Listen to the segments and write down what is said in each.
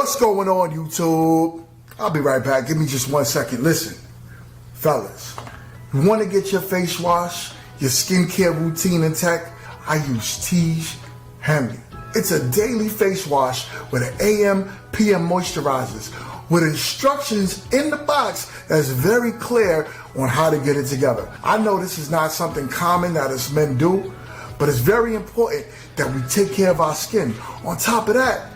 What's going on, YouTube? I'll be right back. Give me just 1 second. Listen, fellas, you want to get your face wash, your skincare routine intact? I use Tiege Hanley. It's a daily face wash with an AM, PM moisturizers with instructions in the box that's very clear on how to get it together. I know this is not something common that us men do, but it's very important that we take care of our skin. On top of that,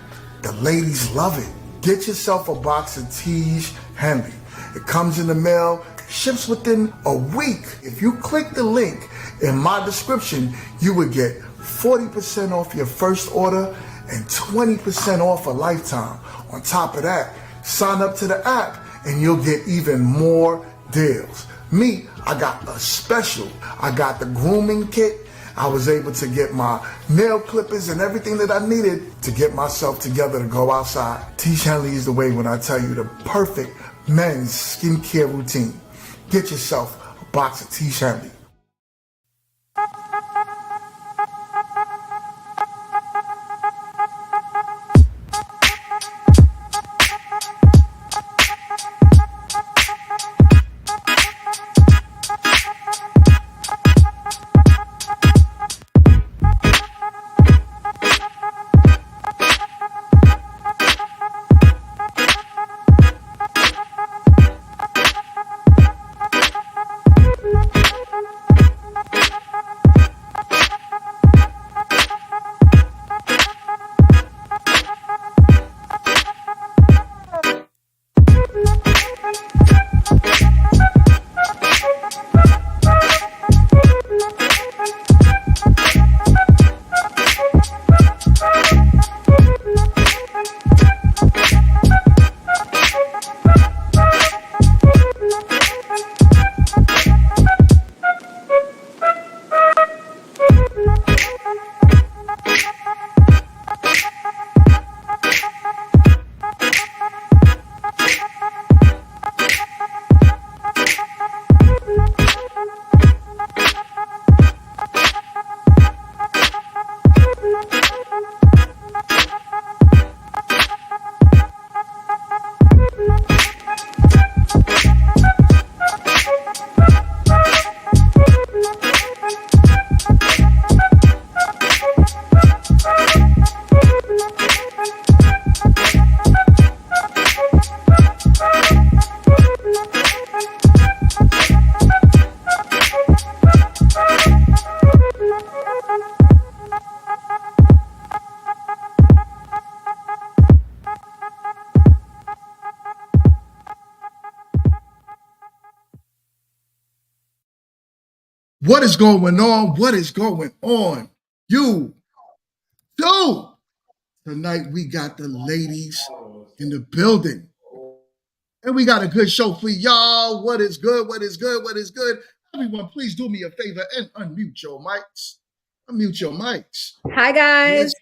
the ladies love it. Get yourself a box of Tiege Hanley. It comes in the mail, ships within a week. If you click the link in my description, you would get 40% off your first order and 20% off a lifetime. On top of that, sign up to the app and you'll get even more deals. Me, I got a special. I got the grooming kit. I was able to get my nail clippers and everything that I needed to get myself together to go outside. Tiege Hanley is the way when I tell you the perfect men's skincare routine. Get yourself a box of Tiege Hanley. What is going on? What is going on? You, dude. Tonight we got the ladies in the building. And we got a good show for y'all. What is good? What is good? What is good? Everyone, please do me a favor and unmute your mics. Unmute your mics. Hi, guys.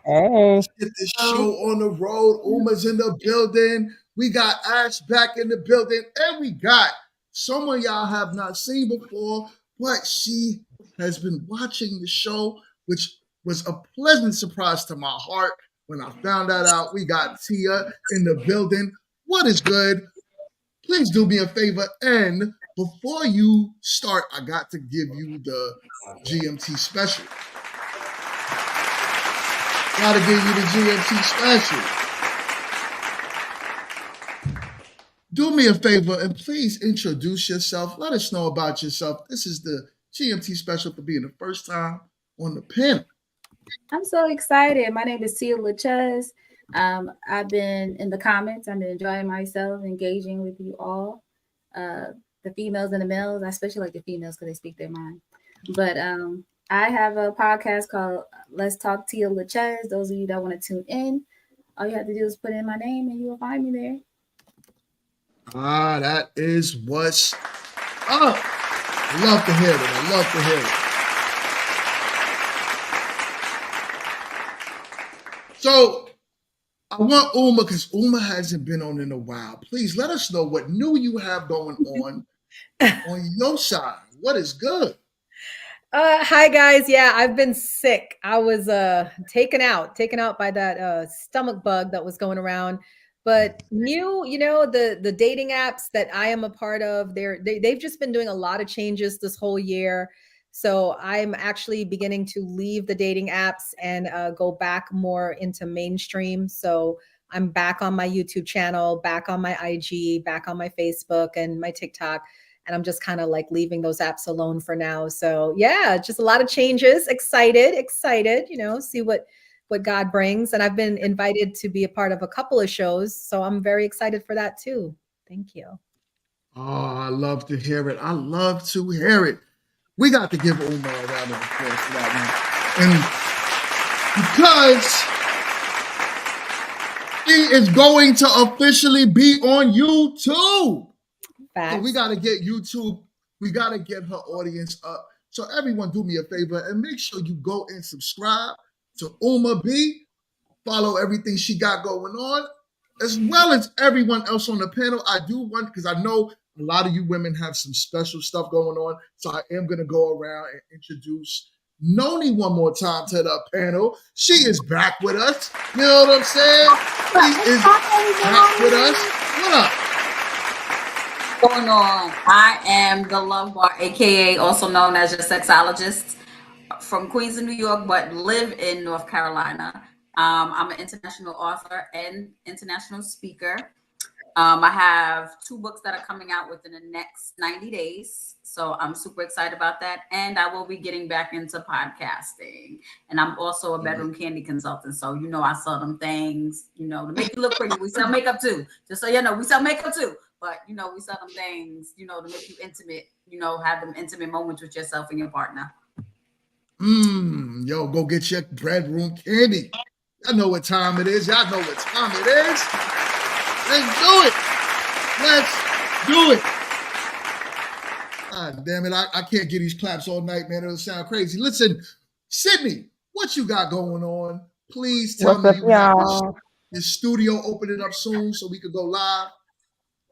Let's get this show on the road. Uma's in the building. We got Ash back in the building. And we got someone y'all have not seen before, but she has been watching the show, which was a pleasant surprise to my heart when I found that out. We got Tia in the building. What is good? Please do me a favor. And before you start, I got to give you the GMT special. Gotta give you the GMT special. Do me a favor and please introduce yourself. Let us know about yourself. This is the GMT special for being the first time on the panel. I'm so excited. My name is Tia LaChez. I've been in the comments. I've been enjoying myself, engaging with you all, the females and the males. I especially like the females because they speak their mind. But I have a podcast called Let's Talk Tia LaChez. Those of you that want to tune in, all you have to do is put in my name and you will find me there. Ah, that is what's up. I love to hear it. I love to hear it. So I want Uma, because Uma hasn't been on in a while. Please let us know what new you have going on your side. What is good? Hi guys. Yeah, I've been sick. I was taken out by that stomach bug that was going around. But new, the dating apps that I am a part of, they've just been doing a lot of changes this whole year. So I'm actually beginning to leave the dating apps and go back more into mainstream. So I'm back on my YouTube channel, back on my IG, back on my Facebook and my TikTok. And I'm just kind of like leaving those apps alone for now. So yeah, just a lot of changes. Excited, see what God brings. And I've been invited to be a part of a couple of shows. So I'm very excited for that too. Thank you. Oh, I love to hear it. I love to hear it. We got to give Uma a round of applause for that one. And because she is going to officially be on YouTube. Facts. So we got to get YouTube, we got to get her audience up. So everyone do me a favor and make sure you go and subscribe to Uma B. Follow everything she got going on, as well as everyone else on the panel. I do want, because I know a lot of you women have some special stuff going on. So I am going to go around and introduce Noni one more time to the panel. She is back with us. You know what I'm saying? She is back with us. What up? Going on? I am the Love Bar, aka also known as your sexologist, from Queens of New York, but live in North Carolina. I'm an international author and international speaker. I have 2 books that are coming out within the next 90 days. So I'm super excited about that. And I will be getting back into podcasting. And I'm also a bedroom candy consultant. So, I sell them things, to make you look pretty. We sell makeup too. Just so you know, we sell makeup too. But, we sell them things, to make you intimate, have them intimate moments with yourself and your partner. Yo, go get your bedroom candy. Y'all know what time it is. Y'all know what time it is. Let's do it. Let's do it. God damn it. I can't get these claps all night, man. It'll sound crazy. Listen, Sydney, what you got going on? Please tell me you have this studio opening up soon so we could go live.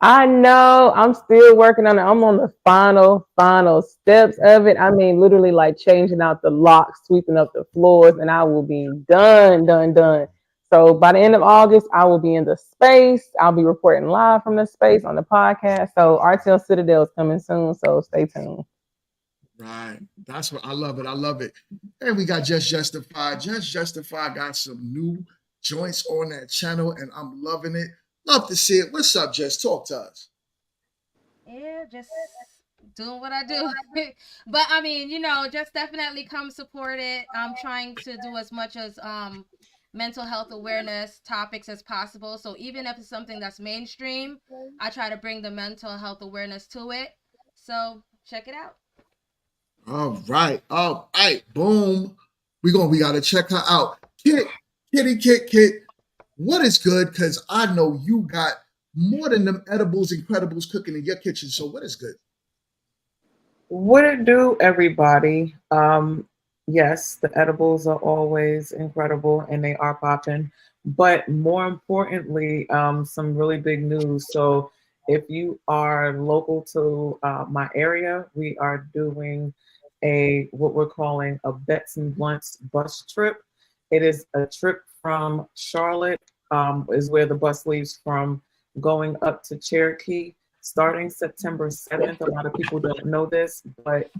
I know. I'm still working on it. I'm on the final steps of it. I mean, literally like changing out the locks, sweeping up the floors, and I will be done. So by the end of August, I will be in the space. I'll be reporting live from the space on the podcast. So RTL Citadel is coming soon. So stay tuned. Right. That's what I love it. I love it. And we got Just Justified. Just Justified got some new joints on that channel, and I'm loving it. Love to see it. What's up, Jess? Talk to us. Yeah, just doing what I do. But I mean, just definitely come support it. I'm trying to do as much as mental health awareness topics as possible. So even if it's something that's mainstream, I try to bring the mental health awareness to it. So check it out. All right. Boom. We gotta check her out. Kit. What is good? Because I know you got more than them edibles incredibles cooking in your kitchen. So what is good? What it do, everybody? Yes, the edibles are always incredible and they are popping. But more importantly, some really big news. So if you are local to my area, we are doing what we're calling a Bets and Blunts bus trip. It is a trip from Charlotte, is where the bus leaves from, going up to Cherokee, starting September 7th. A lot of people don't know this, but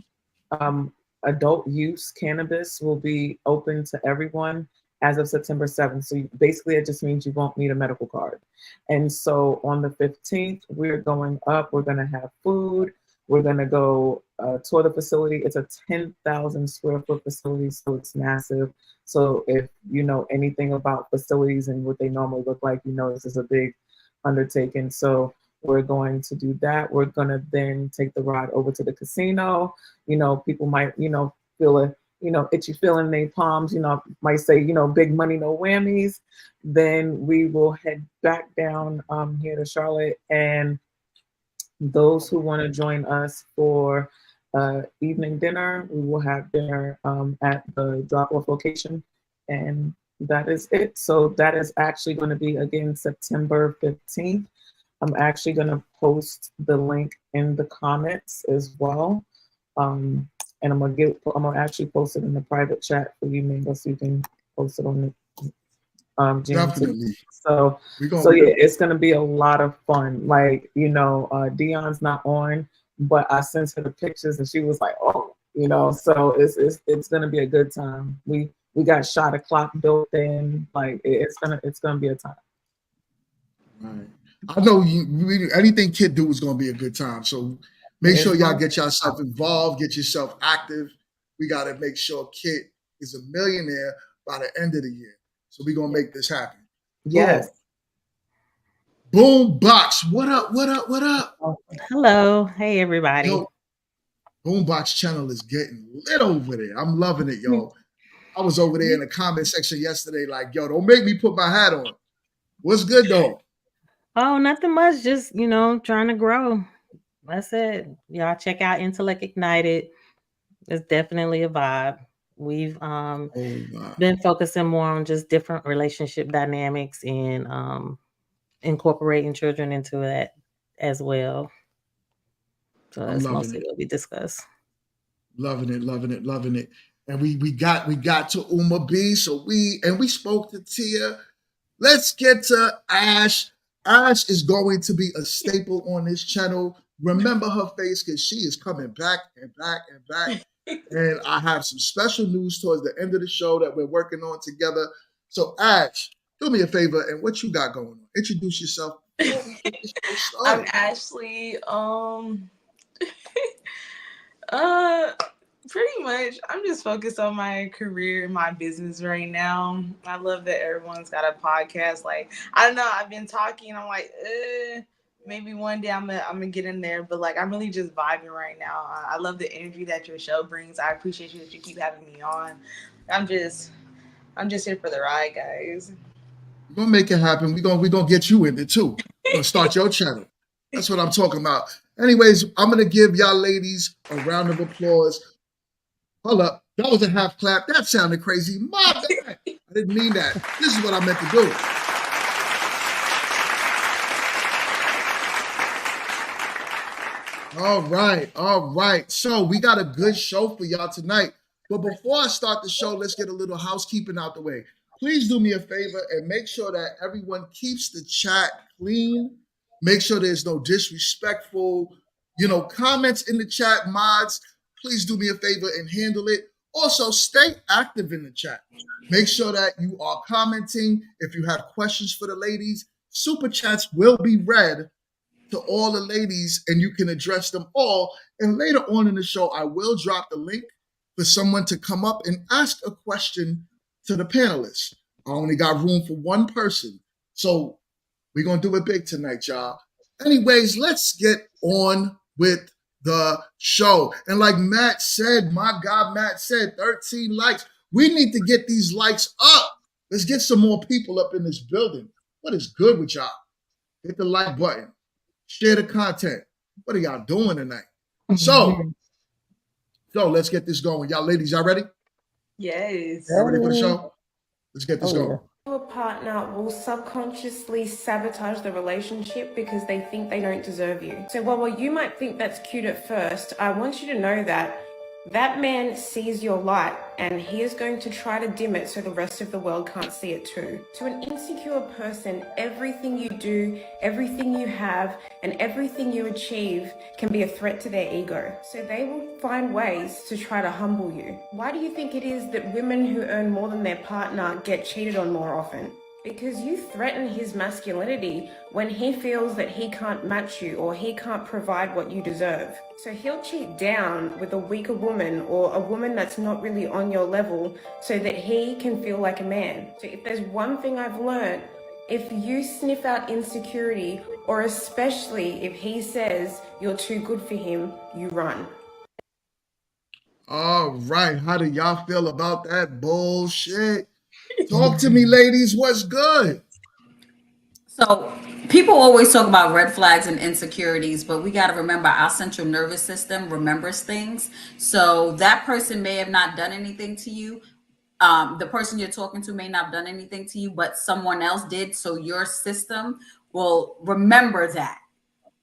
adult use cannabis will be open to everyone as of September 7th. So basically, it just means you won't need a medical card. And so on the 15th, we're going up. We're going to have food. We're going to go tour the facility. It's a 10,000 square foot facility, so it's massive. So if you know anything about facilities and what they normally look like, this is a big undertaking. So we're going to do that. We're going to then take the ride over to the casino. People might, feel a, itchy feeling in their palms, might say, big money, no whammies. Then we will head back down here to Charlotte, and those who want to join us for evening dinner, we will have dinner at the drop-off location, and that is it. So that is actually going to be, again, September 15th. I'm actually going to post the link in the comments as well, and I'm gonna actually post it in the private chat for you, Mingo, so you can post it on June 2nd. Definitely. So We gonna so yeah, it's gonna be a lot of fun. Like, Dion's not on, but I sent her the pictures and she was like, oh, so it's gonna be a good time. We got shot o'clock built in. Like it's gonna be a time. Right. I know anything Kid do is gonna be a good time. So make sure y'all get yourself involved, get yourself active. We gotta make sure Kid is a millionaire by the end of the year. So we're gonna make this happen. Yes. Boom Box. What up? What up? What up? Hello. Hey, everybody. Yo, Boombox channel is getting lit over there. I'm loving it, yo. I was over there in the comment section yesterday, like, yo, don't make me put my hat on. What's good though? Oh, nothing much. Just, trying to grow. That's it. Y'all check out Intellect Ignited. It's definitely a vibe. We've been focusing more on just different relationship dynamics and incorporating children into that as well. So that's mostly what we discuss. Loving it, loving it, loving it. And we got to Uma B. So we spoke to Tia. Let's get to Ash. Ash is going to be a staple on this channel. Remember her face because she is coming back and back and back. And I have some special news towards the end of the show that we're working on together. So Ash, do me a favor and what you got going on? Introduce yourself. I'm Ashley. Pretty much, I'm just focused on my career and my business right now. I love that everyone's got a podcast. Like, I don't know, I've been talking. I'm like, maybe one day I'm gonna get in there. But like, I'm really just vibing right now. I love the energy that your show brings. I appreciate you that you keep having me on. I'm just here for the ride, guys. We're gonna make it happen. We're gonna get you in it too. We're gonna start your channel. That's what I'm talking about. Anyways, I'm gonna give y'all ladies a round of applause. Hold up. That was a half clap. That sounded crazy. My bad. I didn't mean that. This is what I meant to do. All right. All right. So we got a good show for y'all tonight. But before I start the show, let's get a little housekeeping out the way. Please do me a favor and make sure that everyone keeps the chat clean. Make sure there's no disrespectful, comments in the chat. Mods, please do me a favor and handle it. Also, stay active in the chat. Make sure that you are commenting. If you have questions for the ladies, super chats will be read to all the ladies and you can address them all. And later on in the show, I will drop the link for someone to come up and ask a question to the panelists. I only got room for one person. So we're going to do it big tonight, y'all. Anyways, let's get on with the show. And like Matt said, my God, Matt said 13 likes. We need to get these likes up. Let's get some more people up in this building. What is good with y'all? Hit the like button. Share the content. What are y'all doing tonight? So let's get this going. Y'all ladies, y'all ready? Yes. Y'all ready for the show? Let's get this going. Your partner will subconsciously sabotage the relationship because they think they don't deserve you. So while you might think that's cute at first, I want you to know that that man sees your light and he is going to try to dim it so the rest of the world can't see it too. To an insecure person, everything you do, everything you have, and everything you achieve can be a threat to their ego. So they will find ways to try to humble you. Why do you think it is that women who earn more than their partner get cheated on more often? Because you threaten his masculinity when he feels that he can't match you or he can't provide what you deserve. So he'll cheat down with a weaker woman or a woman that's not really on your level so that he can feel like a man. So if there's one thing I've learned, if you sniff out insecurity, or especially if he says you're too good for him, you run. All right. How do y'all feel about that bullshit? Talk to me, ladies. What's good? So people always talk about red flags and insecurities, but we got to remember our central nervous system remembers things. So that person may have not done anything to you. The person you're talking to may not have done anything to you, but someone else did. So your system will remember that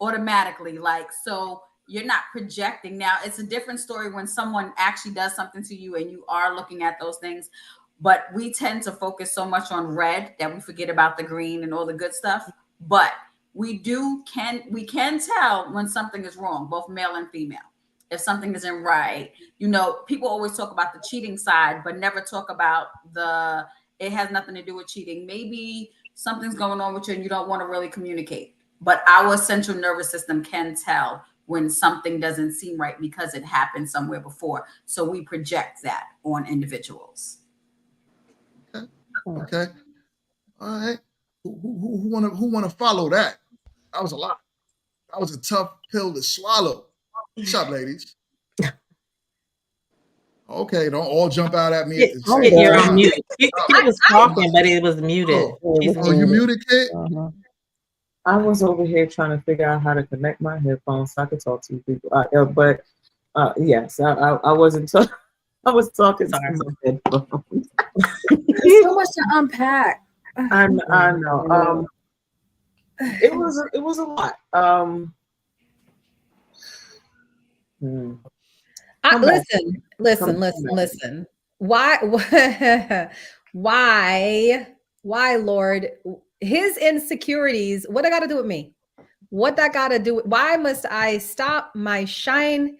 automatically. So you're not projecting. Now, it's a different story when someone actually does something to you and you are looking at those things. but we tend to focus so much on red that we forget about the green and all the good stuff. But we can tell when something is wrong, both male and female. If something isn't right, people always talk about the cheating side, but never talk about it has nothing to do with cheating. Maybe something's going on with you and you don't want to really communicate. But our central nervous system can tell when something doesn't seem right because it happened somewhere before. So we project that on individuals. Okay. All right. Who wanna follow that? That was a lot. That was a tough pill to swallow. What's up, ladies? Okay, don't all jump out at me at the same You're on time. mute. He was talking, but it was muted. Oh, you muted, kid? I was over here trying to figure out how to connect my headphones so I could talk to you people. Yes, I wasn't talking. I was talking to my headphones. There's so much to unpack. I know. It was a lot. Listen. Why, Lord? His insecurities. What I got to do with me? What that got to do? Why must I stop my shine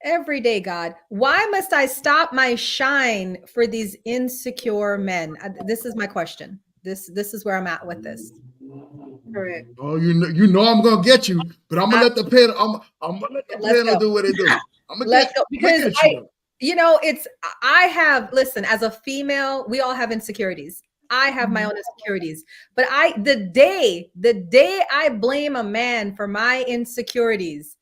every day, God? Why must I stop my shine for these insecure men? This is my question. This is where I'm at with this. Correct. Oh, you know I'm gonna get you, but I'm gonna let the panel. I'm gonna let the panel do what it do. Let's go because listen, as a female, we all have insecurities. I have my own insecurities, but the day I blame a man for my insecurities,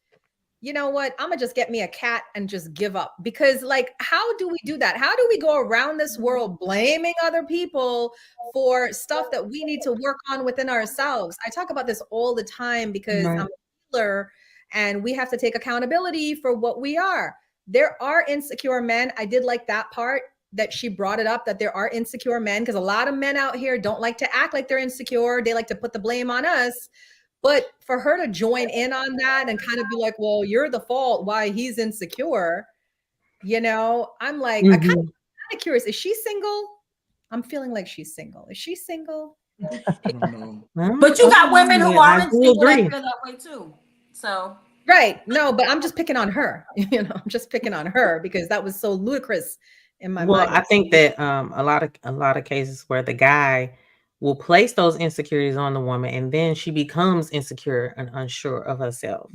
you know what? I'm gonna just get me a cat and just give up, because how do we do that? How do we go around this world blaming other people for stuff that we need to work on within ourselves? I talk about this all the time because I'm a healer and we have to take accountability for what we are. There are insecure men. I did like that part that she brought it up, that there are insecure men, because a lot of men out here don't like to act like they're insecure. They like to put the blame on us. But for her to join in on that and kind of be like, well, you're the fault why he's insecure, I'm like, I'm kind of curious. Is she single? I'm feeling like she's single. Is she single? I don't know. But you got women who aren't single that feel that way too. So right. No, but I'm just picking on her. I'm just picking on her because that was so ludicrous in my mind. Well, I think that a lot of cases where the guy will place those insecurities on the woman and then she becomes insecure and unsure of herself.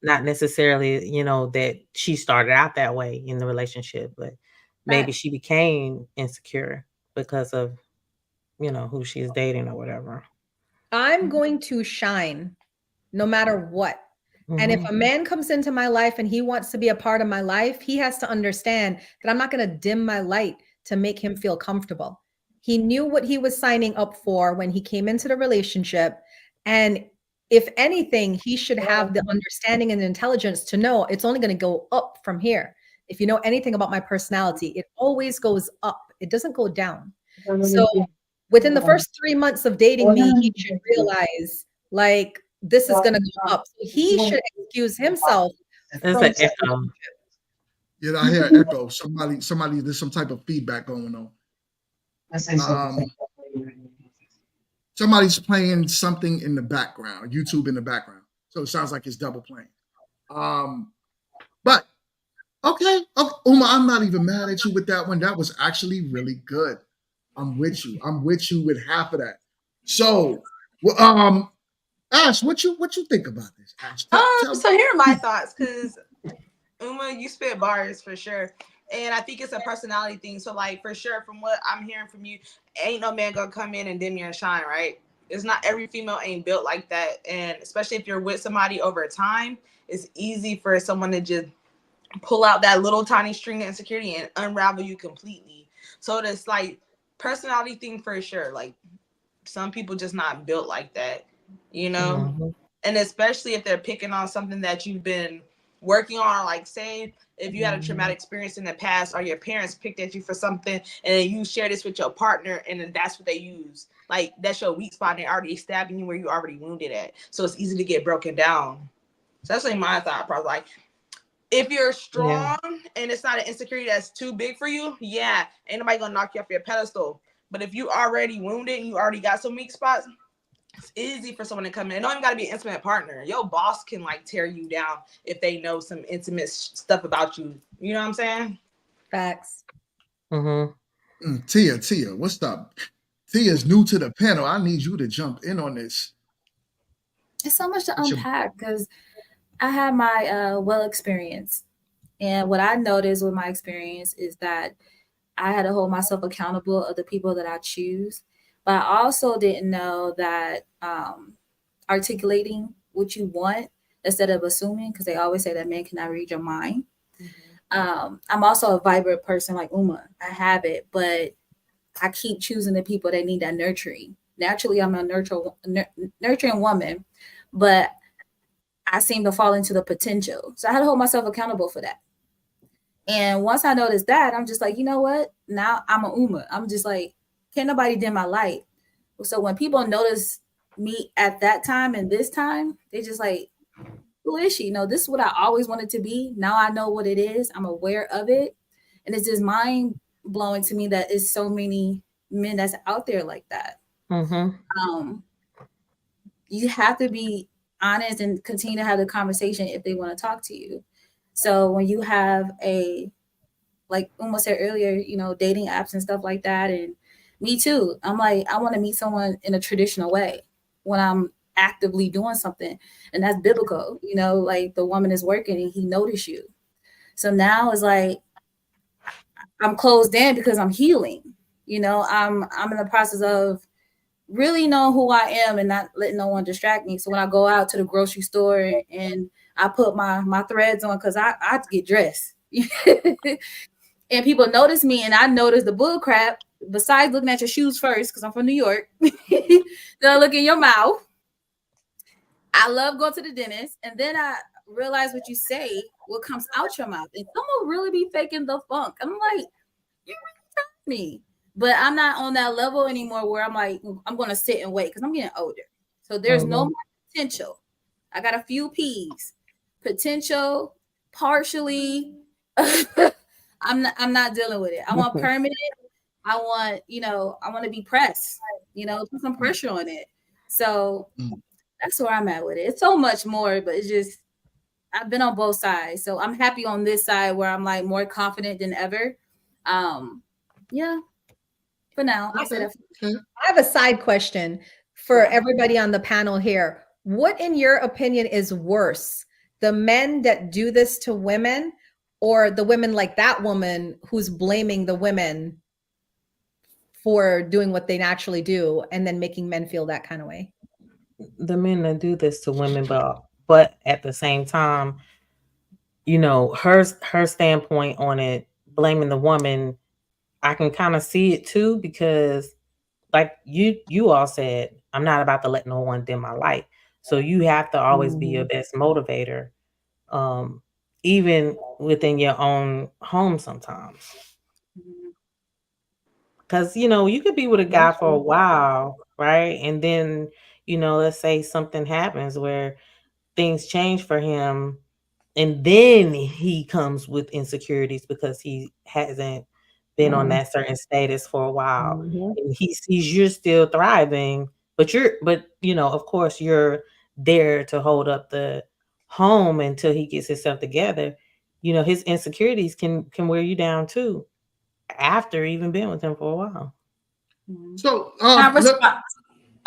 Not necessarily, that she started out that way in the relationship, but maybe she became insecure because of, who she's dating or whatever. I'm going to shine no matter what. And if a man comes into my life and he wants to be a part of my life, he has to understand that I'm not going to dim my light to make him feel comfortable. He knew what he was signing up for when he came into the relationship. And if anything, he should have the understanding and the intelligence to know it's only going to go up from here. If you know anything about my personality, it always goes up. It doesn't go down. So within the first 3 months of dating me, he should realize this is going to go up. So he should excuse himself. There's an echo. Yeah, I hear echo. Somebody, there's some type of feedback going on. Somebody's playing something in the background, YouTube in the background. So it sounds like it's double playing. But okay, Uma, I'm not even mad at you with that one. That was actually really good. I'm with you. I'm with you with half of that. So, Ash, what you think about this? Ash, so here are my thoughts, because Uma, you spit bars for sure. And I think it's a personality thing. So for sure, from what I'm hearing from you, ain't no man gonna come in and dim your shine, right? It's not every female ain't built like that. And especially if you're with somebody over time, it's easy for someone to just pull out that little tiny string of insecurity and unravel you completely. So it's personality thing for sure. Some people just not built like that, And especially if they're picking on something that you've been working on, say if you had a traumatic experience in the past, or your parents picked at you for something and you share this with your partner and then that's what they use. That's your weak spot and they're already stabbing you where you already wounded at. So it's easy to get broken down. So that's my thought process. If you're strong and it's not an insecurity that's too big for you, yeah, ain't nobody gonna knock you off your pedestal. But if you already wounded and you already got some weak spots, it's easy for someone to come in. It don't even gotta be an intimate partner. Your boss can like tear you down if they know some intimate stuff about you. You know what I'm saying? Facts. Tia, what's up? Tia's new to the panel. I need you to jump in on this. It's so much to unpack because I had my well experience. And what I noticed with my experience is that I had to hold myself accountable of the people that I choose. But I also didn't know that articulating what you want instead of assuming, because they always say that men cannot read your mind. I'm also a vibrant person like Uma. I have it, but I keep choosing the people that need that nurturing. Naturally, I'm a nurturing woman, but I seem to fall into the potential. So I had to hold myself accountable for that. And once I noticed that, I'm just like, you know what? Now I'm a Uma. I'm just like, can't nobody dim my light. So when people notice me at that time and this time, they just like, who is she? No, this is what I always wanted to be. Now I know what it is. I'm aware of it. And it's just mind blowing to me that it's so many men that's out there like that. You have to be honest and continue to have the conversation if they want to talk to you. So when you have like Uma said earlier, you know, dating apps and stuff like that, and me too, I'm like, I want to meet someone in a traditional way when I'm actively doing something, and that's biblical, you know, like the woman is working and he noticed you. So now it's like I'm closed in because I'm healing, you know, I'm in the process of really knowing who I am and not letting no one distract me. So when I go out to the grocery store and I put my threads on, because I get dressed and people notice me, and I notice the bull crap besides looking at your shoes first, because I'm from New York. They'll look in your mouth. I love going to the dentist, and then I realize what you say, what comes out your mouth, and someone really be faking the funk. I'm like, you really touched me, but I'm not on that level anymore where I'm like, I'm going to sit and wait because I'm getting older. So there's no more potential. I got a few P's. Potential, partially. I'm not dealing with it. I want permanent. I want, you know, I want to be pressed. You know, put some pressure on it. So. That's where I'm at with it. It's so much more, but it's just, I've been on both sides. So I'm happy on this side where I'm like more confident than ever. Yeah, for now. I'll say that. I have a side question for everybody on the panel here. What, in your opinion, is worse? The men that do this to women, or the women like that woman who's blaming the women for doing what they naturally do and then making men feel that kind of way? The men that do this to women, but at the same time, you know, her standpoint on it, blaming the woman, I can kind of see it too, because like you all said, I'm not about to let no one dim my light. So you have to always be your best motivator, even within your own home sometimes. Because, you know, you could be with a guy for a while, right? And then, you know, let's say something happens where things change for him, and then he comes with insecurities because he hasn't been on that certain status for a while. And he sees you're still thriving, but you know, of course, you're there to hold up the home until he gets himself together. You know, his insecurities can wear you down too, after even been with him for a while. So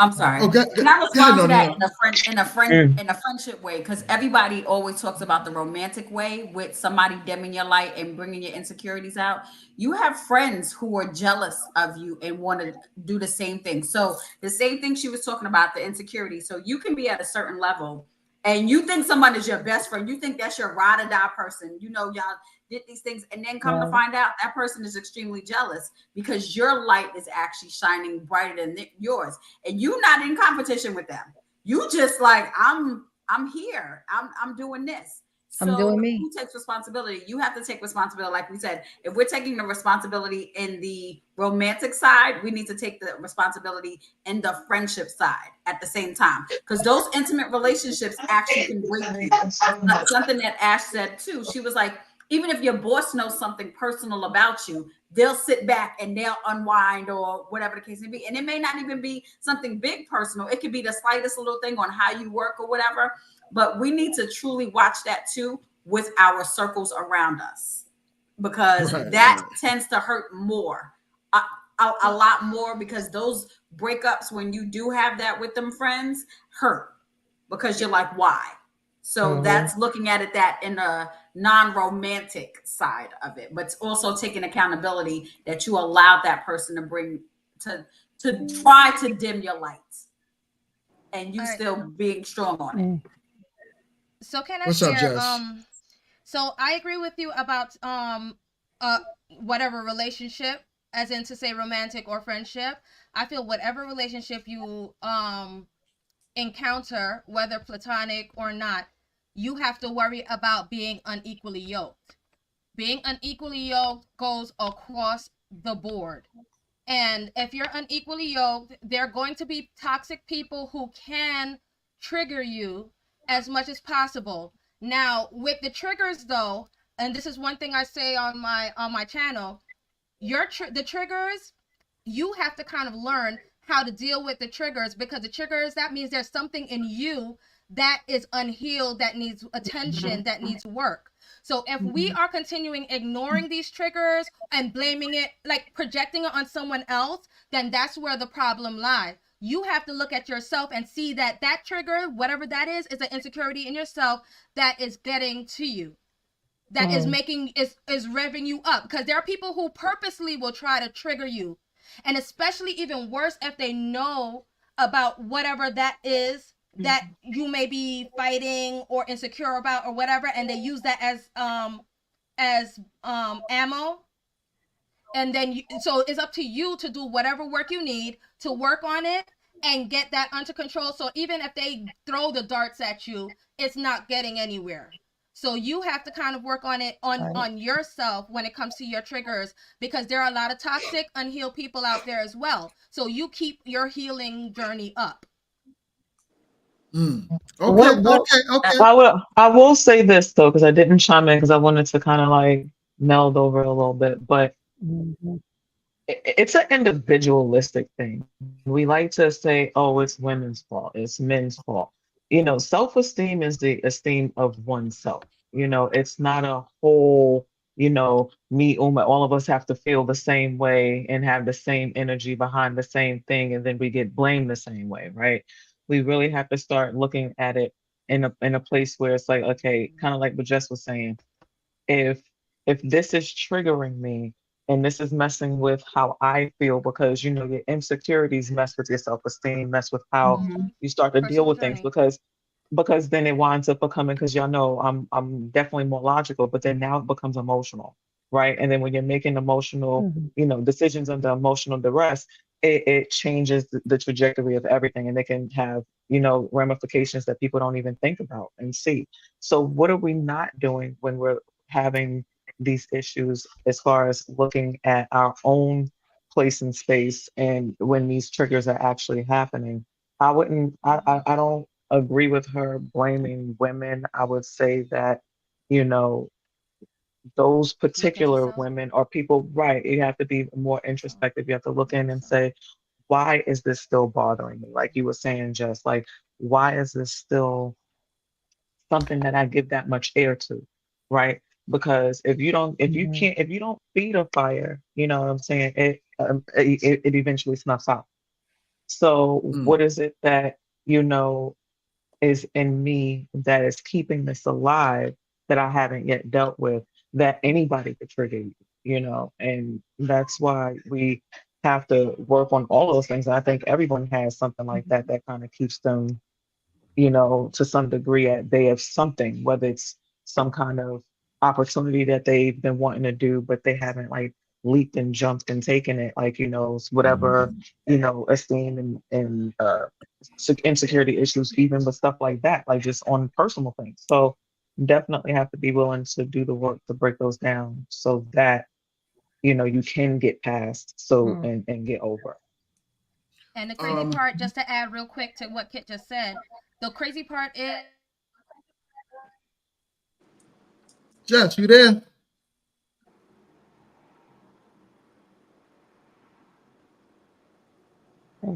I'm sorry. Okay. Can I respond to that in a friendship way? Because everybody always talks about the romantic way with somebody dimming your light and bringing your insecurities out. You have friends who are jealous of you and want to do the same thing. So the same thing she was talking about, the insecurity. So you can be at a certain level and you think someone is your best friend. You think that's your ride or die person. You know, y'all did these things, and then come to find out that person is extremely jealous because your light is actually shining brighter than yours, and you're not in competition with them. You just like, I'm here, I'm doing this. I'm doing me. Who takes responsibility? You have to take responsibility. Like we said, if we're taking the responsibility in the romantic side, we need to take the responsibility in the friendship side at the same time. Because those intimate relationships actually can break you. Something that Ash said too. She was like, even if your boss knows something personal about you, they'll sit back and they'll unwind or whatever the case may be. And it may not even be something big personal. It could be the slightest little thing on how you work or whatever. But we need to truly watch that too with our circles around us, because that tends to hurt more, a lot more, because those breakups, when you do have that with them friends, hurt because you're like, why? So that's looking at it that in a non-romantic side of it, but also taking accountability that you allowed that person to bring to try to dim your lights, and you still being strong on it. So can I What's up, share? Jess? So I agree with you about whatever relationship, as in to say romantic or friendship. I feel whatever relationship you encounter, whether platonic or not, you have to worry about being unequally yoked. Being unequally yoked goes across the board. And if you're unequally yoked, there are going to be toxic people who can trigger you as much as possible. Now, with the triggers though, and this is one thing I say on my channel, the triggers, you have to kind of learn how to deal with the triggers, because the triggers, that means there's something in you that is unhealed, that needs attention, that needs work. So if we are continuing ignoring these triggers and blaming it, like projecting it on someone else, then that's where the problem lies. You have to look at yourself and see that that trigger, whatever that is an insecurity in yourself that is getting to you, that is making, is revving you up. Because there are people who purposely will try to trigger you. And especially even worse if they know about whatever that is that you may be fighting or insecure about or whatever, and they use that as ammo. And then so it's up to you to do whatever work you need to work on it and get that under control. So even if they throw the darts at you, it's not getting anywhere. So you have to kind of work on it on yourself when it comes to your triggers, because there are a lot of toxic, unhealed people out there as well. So you keep your healing journey up. Okay. I will say this though, because I didn't chime in because I wanted to kind of like meld over a little bit, but it's an individualistic thing. We like to say, oh, it's women's fault, it's men's fault. You know, self-esteem is the esteem of oneself. You know, it's not a whole, you know, me, Uma, all of us have to feel the same way and have the same energy behind the same thing, and then we get blamed the same way, right? We really have to start looking at it in a place where it's like, okay, kind of like what Jess was saying, if this is triggering me and this is messing with how I feel, because you know your insecurities mess with your self-esteem, mess with how you start to deal with things, because then it winds up becoming, because y'all know I'm definitely more logical, but then now it becomes emotional, right? And then when you're making emotional, you know, decisions under emotional duress, it changes the trajectory of everything, and it can have, you know, ramifications that people don't even think about and see. So what are we not doing when we're having these issues as far as looking at our own place in space and when these triggers are actually happening? I don't agree with her blaming women. I would say that, you know, those particular women or people, right, you have to be more introspective. You have to look in and say, why is this still bothering me? Like you were saying, Jess, like, why is this still something that I give that much air to, right? Because if you don't feed a fire, you know what I'm saying, it eventually snuffs out. So what is it that, you know, is in me that is keeping this alive that I haven't yet dealt with, that anybody could trigger you, you know? And that's why we have to work on all of those things. And I think everyone has something like that that kind of keeps them, you know, to some degree at bay of something, whether it's some kind of opportunity that they've been wanting to do, but they haven't like leaped and jumped and taken it, like, you know, whatever, you know, esteem and insecurity issues, even with stuff like that, like just on personal things. So definitely have to be willing to do the work to break those down so that, you know, you can get past and get over. And the crazy part, just to add real quick to what Kit just said, the crazy part is, Jess, you there?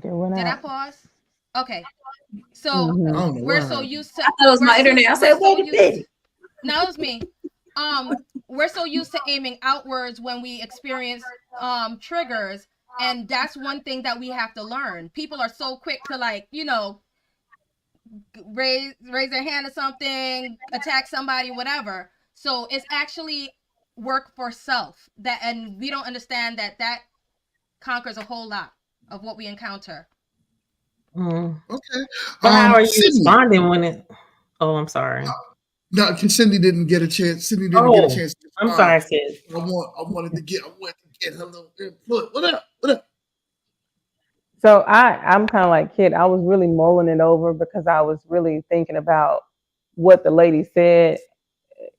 did I pause? Okay. So I don't know we're what so happened. used to I thought it was my internet. I said, wait a minute. No, it was me. We're so used to aiming outwards when we experience triggers, and that's one thing that we have to learn. People are so quick to, like, you know, raise their hand or something, attack somebody, whatever. So it's actually work for self, that, and we don't understand that that conquers a whole lot of what we encounter. Okay. But how are you Sydney. responding when it? Oh, I'm sorry. No, because Cindy didn't get a chance. Cindy didn't get a chance to I'm respond. sorry, sis. I wanted to get her little input. What up? What up? So I'm kind of like Kit. I was really mulling it over because I was really thinking about what the lady said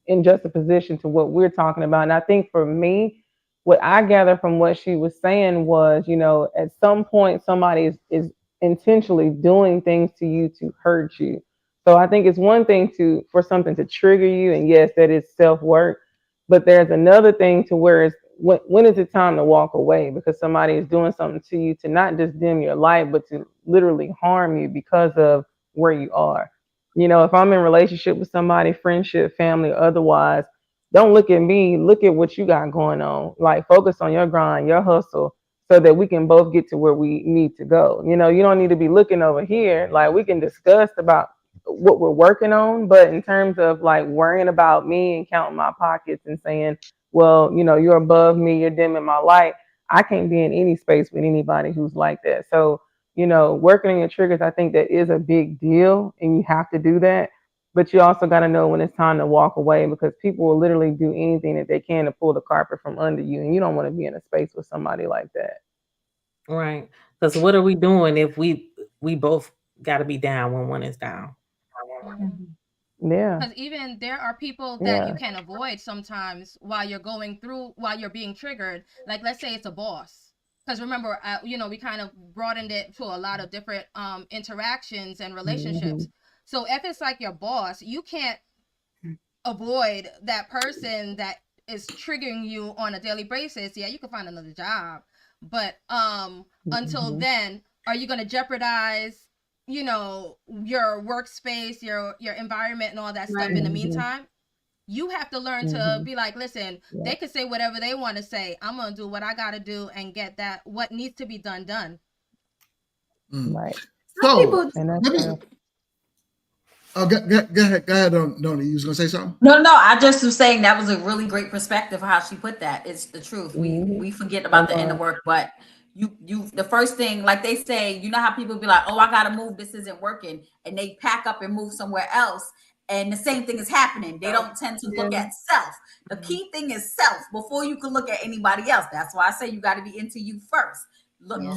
in juxtaposition to what we're talking about. And I think for me, what I gather from what she was saying was, you know, at some point somebody is intentionally doing things to you to hurt you. So I think it's one thing for something to trigger you, and yes, that is self-work, but there's another thing to where it's when is it time to walk away because somebody is doing something to you to not just dim your light, but to literally harm you because of where you are. You know, if I'm in a relationship with somebody, friendship, family, or otherwise, don't look at me, look at what you got going on. Like, focus on your grind, your hustle, so that we can both get to where we need to go. You know, you don't need to be looking over here. Like, we can discuss about what we're working on, but in terms of like worrying about me and counting my pockets and saying, well, you know, you're above me, you're dimming my light, I can't be in any space with anybody who's like that. So, you know, working on your triggers, I think that is a big deal, and you have to do that. But you also got to know when it's time to walk away, because people will literally do anything that they can to pull the carpet from under you, and you don't want to be in a space with somebody like that. Right. Because what are we doing if we both got to be down when one is down? Yeah. Because even there are people that you can avoid sometimes while you're being triggered. Like, let's say it's a boss. Because remember, you know, we kind of broadened it to a lot of different interactions and relationships. So if it's like your boss, you can't avoid that person that is triggering you on a daily basis. Yeah, you can find another job. But until then, are you going to jeopardize, you know, your workspace, your environment and all that stuff in the meantime? You have to learn to be like, listen, they can say whatever they want to say. I'm going to do what I got to do and get that, what needs to be done. Right. So, go ahead, Donna. You was going to say something? No, I just was saying that was a really great perspective of how she put that. It's the truth. We forget about the inner work, but you the first thing, like they say, you know how people be like, oh, I gotta move, this isn't working, and they pack up and move somewhere else, and the same thing is happening. They don't tend to look at self. The key thing is self before you can look at anybody else. That's why I say you got to be into you first.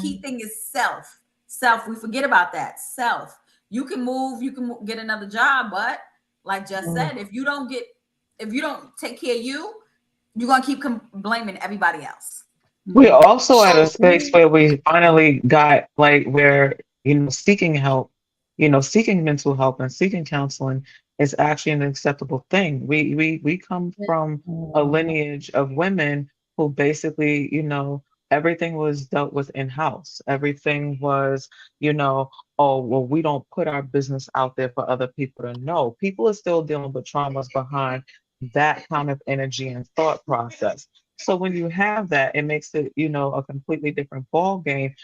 Key thing is self. We forget about that. Self. You can move, you can get another job, but like Jess said, if you don't take care of you, you're gonna keep blaming everybody else. We're also at a space where we finally got like where, you know, seeking help, you know, seeking mental help and seeking counseling is actually an acceptable thing. We come from a lineage of women who basically, you know, everything was dealt with in-house. Everything was, you know, oh, well, we don't put our business out there for other people to know. People are still dealing with traumas behind that kind of energy and thought process. So when you have that, it makes it, you know, a completely different ball game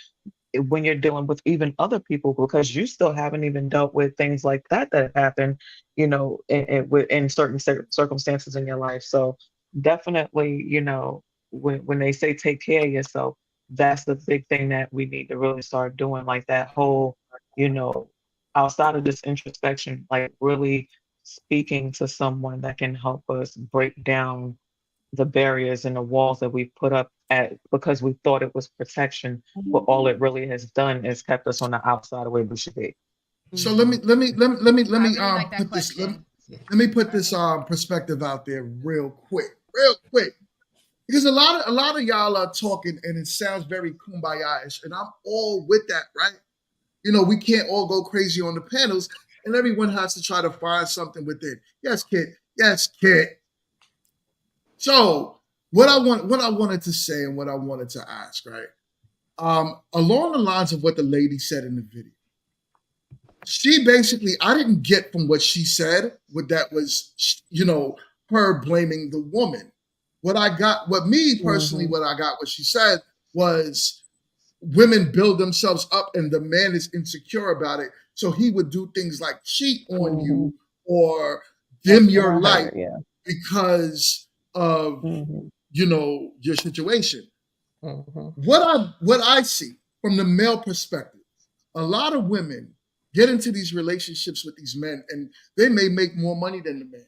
when you're dealing with even other people, because you still haven't even dealt with things like that happen, you know, in certain circumstances in your life. So definitely, you know, when they say take care of yourself, that's the big thing that we need to really start doing, like that whole, you know, outside of this introspection, like really speaking to someone that can help us break down the barriers and the walls that we put up because we thought it was protection, but all it really has done is kept us on the outside of where we should be. So let me like put this. let me put this perspective out there real quick, because a lot of y'all are talking and it sounds very kumbaya-ish, and I'm all with that, right? You know, we can't all go crazy on the panels, and everyone has to try to find something within. Yes, kid. Yes, kid. So what I wanted to say and what I wanted to ask, right? Along the lines of what the lady said in the video, she basically, I didn't get from what she said what that was, you know, her blaming the woman. What I got what she said was women build themselves up and the man is insecure about it. So he would do things like cheat on you or dim your light because of, you know, your situation. What I see from the male perspective, a lot of women get into these relationships with these men and they may make more money than the man.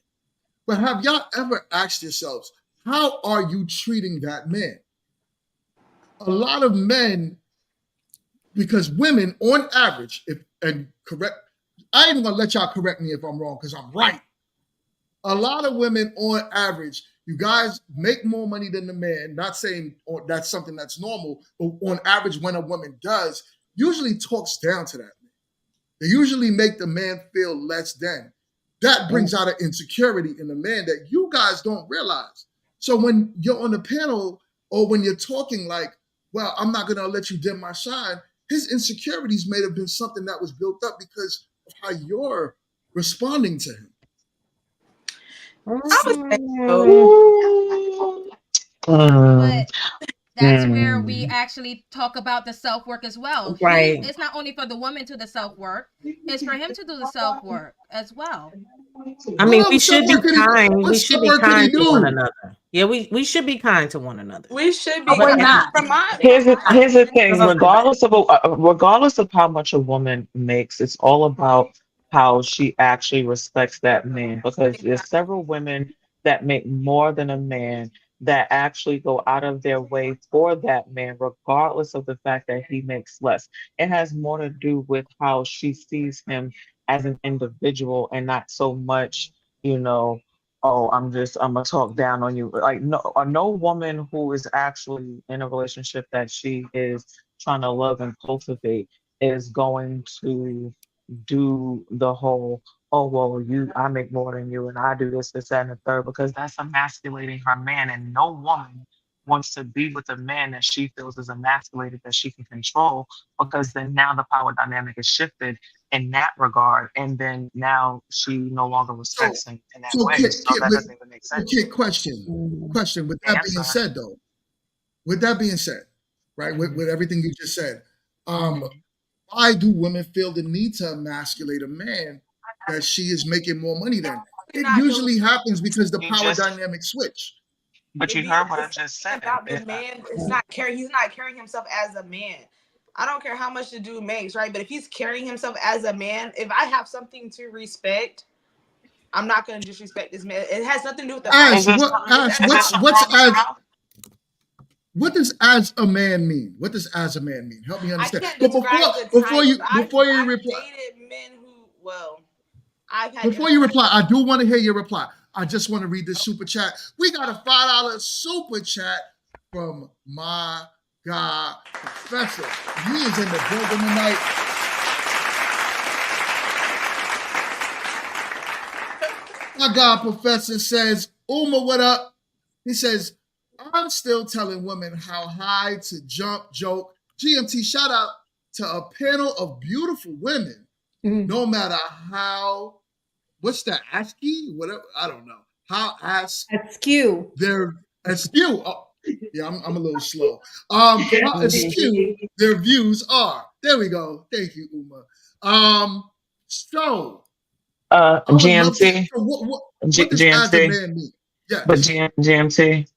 But have y'all ever asked yourselves, how are you treating that man? A lot of men, because women on average, I ain't even gonna let y'all correct me if I'm wrong, because I'm right. A lot of women on average, you guys make more money than the man, not saying that's something that's normal, but on average, when a woman does, usually talks down to that man. They usually make the man feel less than. That brings out an insecurity in the man that you guys don't realize. So when you're on the panel or when you're talking like, well, I'm not gonna let you dim my shine, his insecurities may have been something that was built up because of how you're responding to him. But that's where we actually talk about the self-work as well. Right. It's not only for the woman to do the self-work, it's for him to do the self-work as well. I mean, we should be kind. We should be kind to one another. Yeah, we should be kind to one another. We should be. We're not. Here's the thing. Regardless of how much a woman makes, it's all about how she actually respects that man. Because there's several women that make more than a man that actually go out of their way for that man, regardless of the fact that he makes less. It has more to do with how she sees him as an individual and not so much, you know, oh, I'm gonna talk down on you. Like no woman who is actually in a relationship that she is trying to love and cultivate is going to do the whole, oh well, I make more than you and I do this, that, and the third, because that's emasculating her man, and no woman wants to be with a man that she feels is emasculated, that she can control, because then now the power dynamic is shifted in that regard, and then now she no longer respects him in that way. So that doesn't even make sense. Okay, question. With that being said, though, right, with everything you just said, why do women feel the need to emasculate a man that she is making more money than? It usually happens because the power dynamic switch. But you heard what I just said. About the man, he's not carrying himself as a man. I don't care how much the dude makes, right? But if he's carrying himself as a man, if I have something to respect, I'm not going to disrespect this man. It has nothing to do with the what does as a man mean? What does as a man mean? Help me understand. But before you reply, before you reply, I do want to hear your reply. I just want to read this super chat. We got a $5 super chat from my guy, Professor. He is in the building tonight. My guy, Professor, says, Uma, what up? He says, I'm still telling women how high to jump, joke. GMT, shout out to a panel of beautiful women, no matter how, what's that, ASCII? Whatever, I don't know. How askew. They're askew. Oh, yeah, I'm a little slow. How askew their views are. There we go. Thank you, Uma. So GMT. What does as a man mean? Yes. But GMT,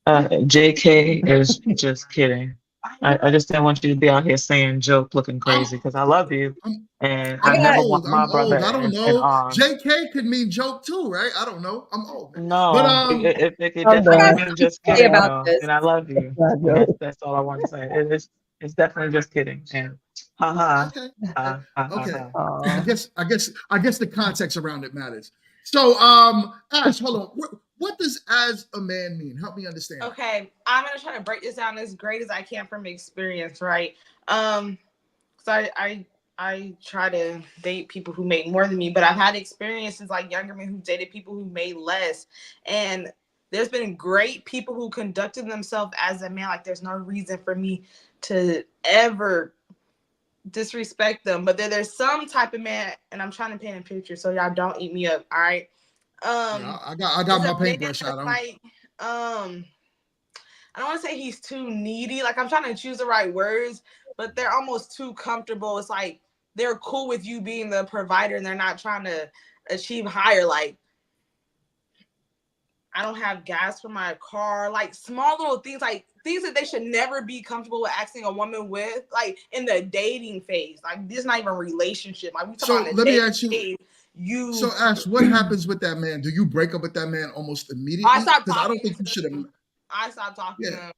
JK is just kidding. I just didn't want you to be out here saying joke, looking crazy, because I love you, and I never want my brother. I don't know. JK could mean joke too, right? I don't know. I'm old. No, but it could definitely mean just kidding. And I love you. That's all I want to say. It's definitely just kidding. And Okay. Okay. I Aw. guess the context around it matters. So, Ash, hold on. What does "as a man" mean? Help me understand. Okay, I'm gonna try to break this down as great as I can from experience, right? So I try to date people who make more than me, but I've had experiences like younger men who dated people who made less, and there's been great people who conducted themselves as a man. Like there's no reason for me to ever disrespect them, but there's some type of man, and I'm trying to paint a picture so y'all don't eat me up. All right. Yeah, I got my paintbrush out. Like, I don't want to say he's too needy. Like I'm trying to choose the right words, but they're almost too comfortable. It's like they're cool with you being the provider, and they're not trying to achieve higher. Like I don't have gas for my car. Like small little things, like things that they should never be comfortable with asking a woman with, like in the dating phase. Like this is not even a relationship. Like we talking So about let me ask you. phase. So Ash, what happens with that man? Do you break up with that man almost immediately? I stopped Because I don't talking think you should have. I stopped talking to Yeah. him.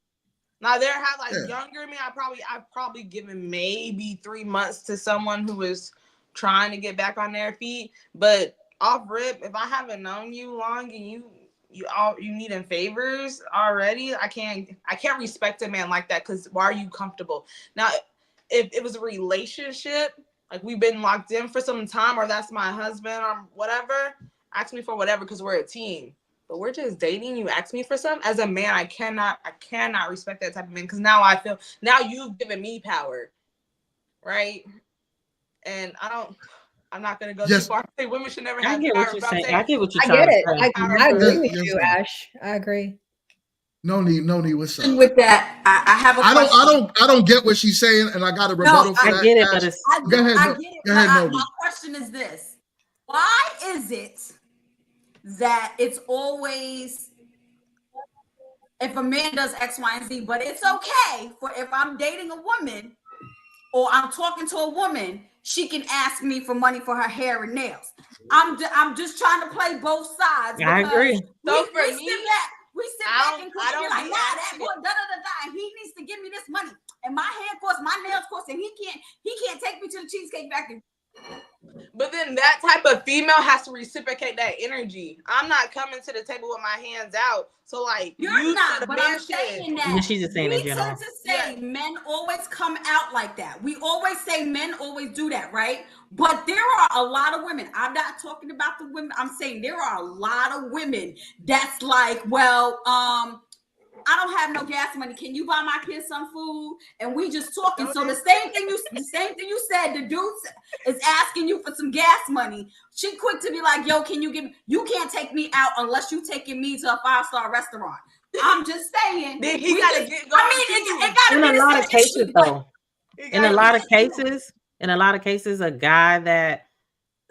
Now there have like Yeah. younger me. I've probably given maybe 3 months to someone who was trying to get back on their feet. But off rip, if I haven't known you long and you needing favors already, I can't respect a man like that. Because why are you comfortable? Now, if it was a relationship, like we've been locked in for some time, or that's my husband or whatever, ask me for whatever because we're a team. But we're just dating. You ask me for something. As a man, I cannot respect that type of man because now I feel you've given me power, right? And I'm not gonna go too far. Say women should never have I get power. what you're but I'm saying. I get what you're I trying get to it. say. I agree with Yes, you, ma'am. Ash. I agree. No need. What's up? With that, I have a question. I don't get what she's saying, and I got a rebuttal for I that. get it, Ash. but it's Go ahead. I get it. Go ahead, but Nobi. my question is this: why is it that it's always if a man does X, Y, and Z, but it's okay for if I'm dating a woman or I'm talking to a woman, she can ask me for money for her hair and nails. I'm just trying to play both sides. I agree. So We sit back and be like, nah, that boy, and he needs to give me this money, and my hair costs, my nails cost, and he can't take me to the Cheesecake Factory. But then that type of female has to reciprocate that energy. I'm not coming to the table with my hands out. So like You're not, but I'm saying that She's just saying in we general. tend to say men always come out like that. We always say men always do that, right? But there are a lot of women. I'm not talking about the women. I'm saying there are a lot of women that's like, well, I don't have no gas money. Can you buy my kids some food? And we just talking. So the same thing you said, the dude is asking you for some gas money. She quick to be like, yo, can you you can't take me out unless you taking me to a 5-star restaurant. I'm just saying. Then he gotta get going. It gotta be In a lot of cases, though. In a lot of cases, a guy that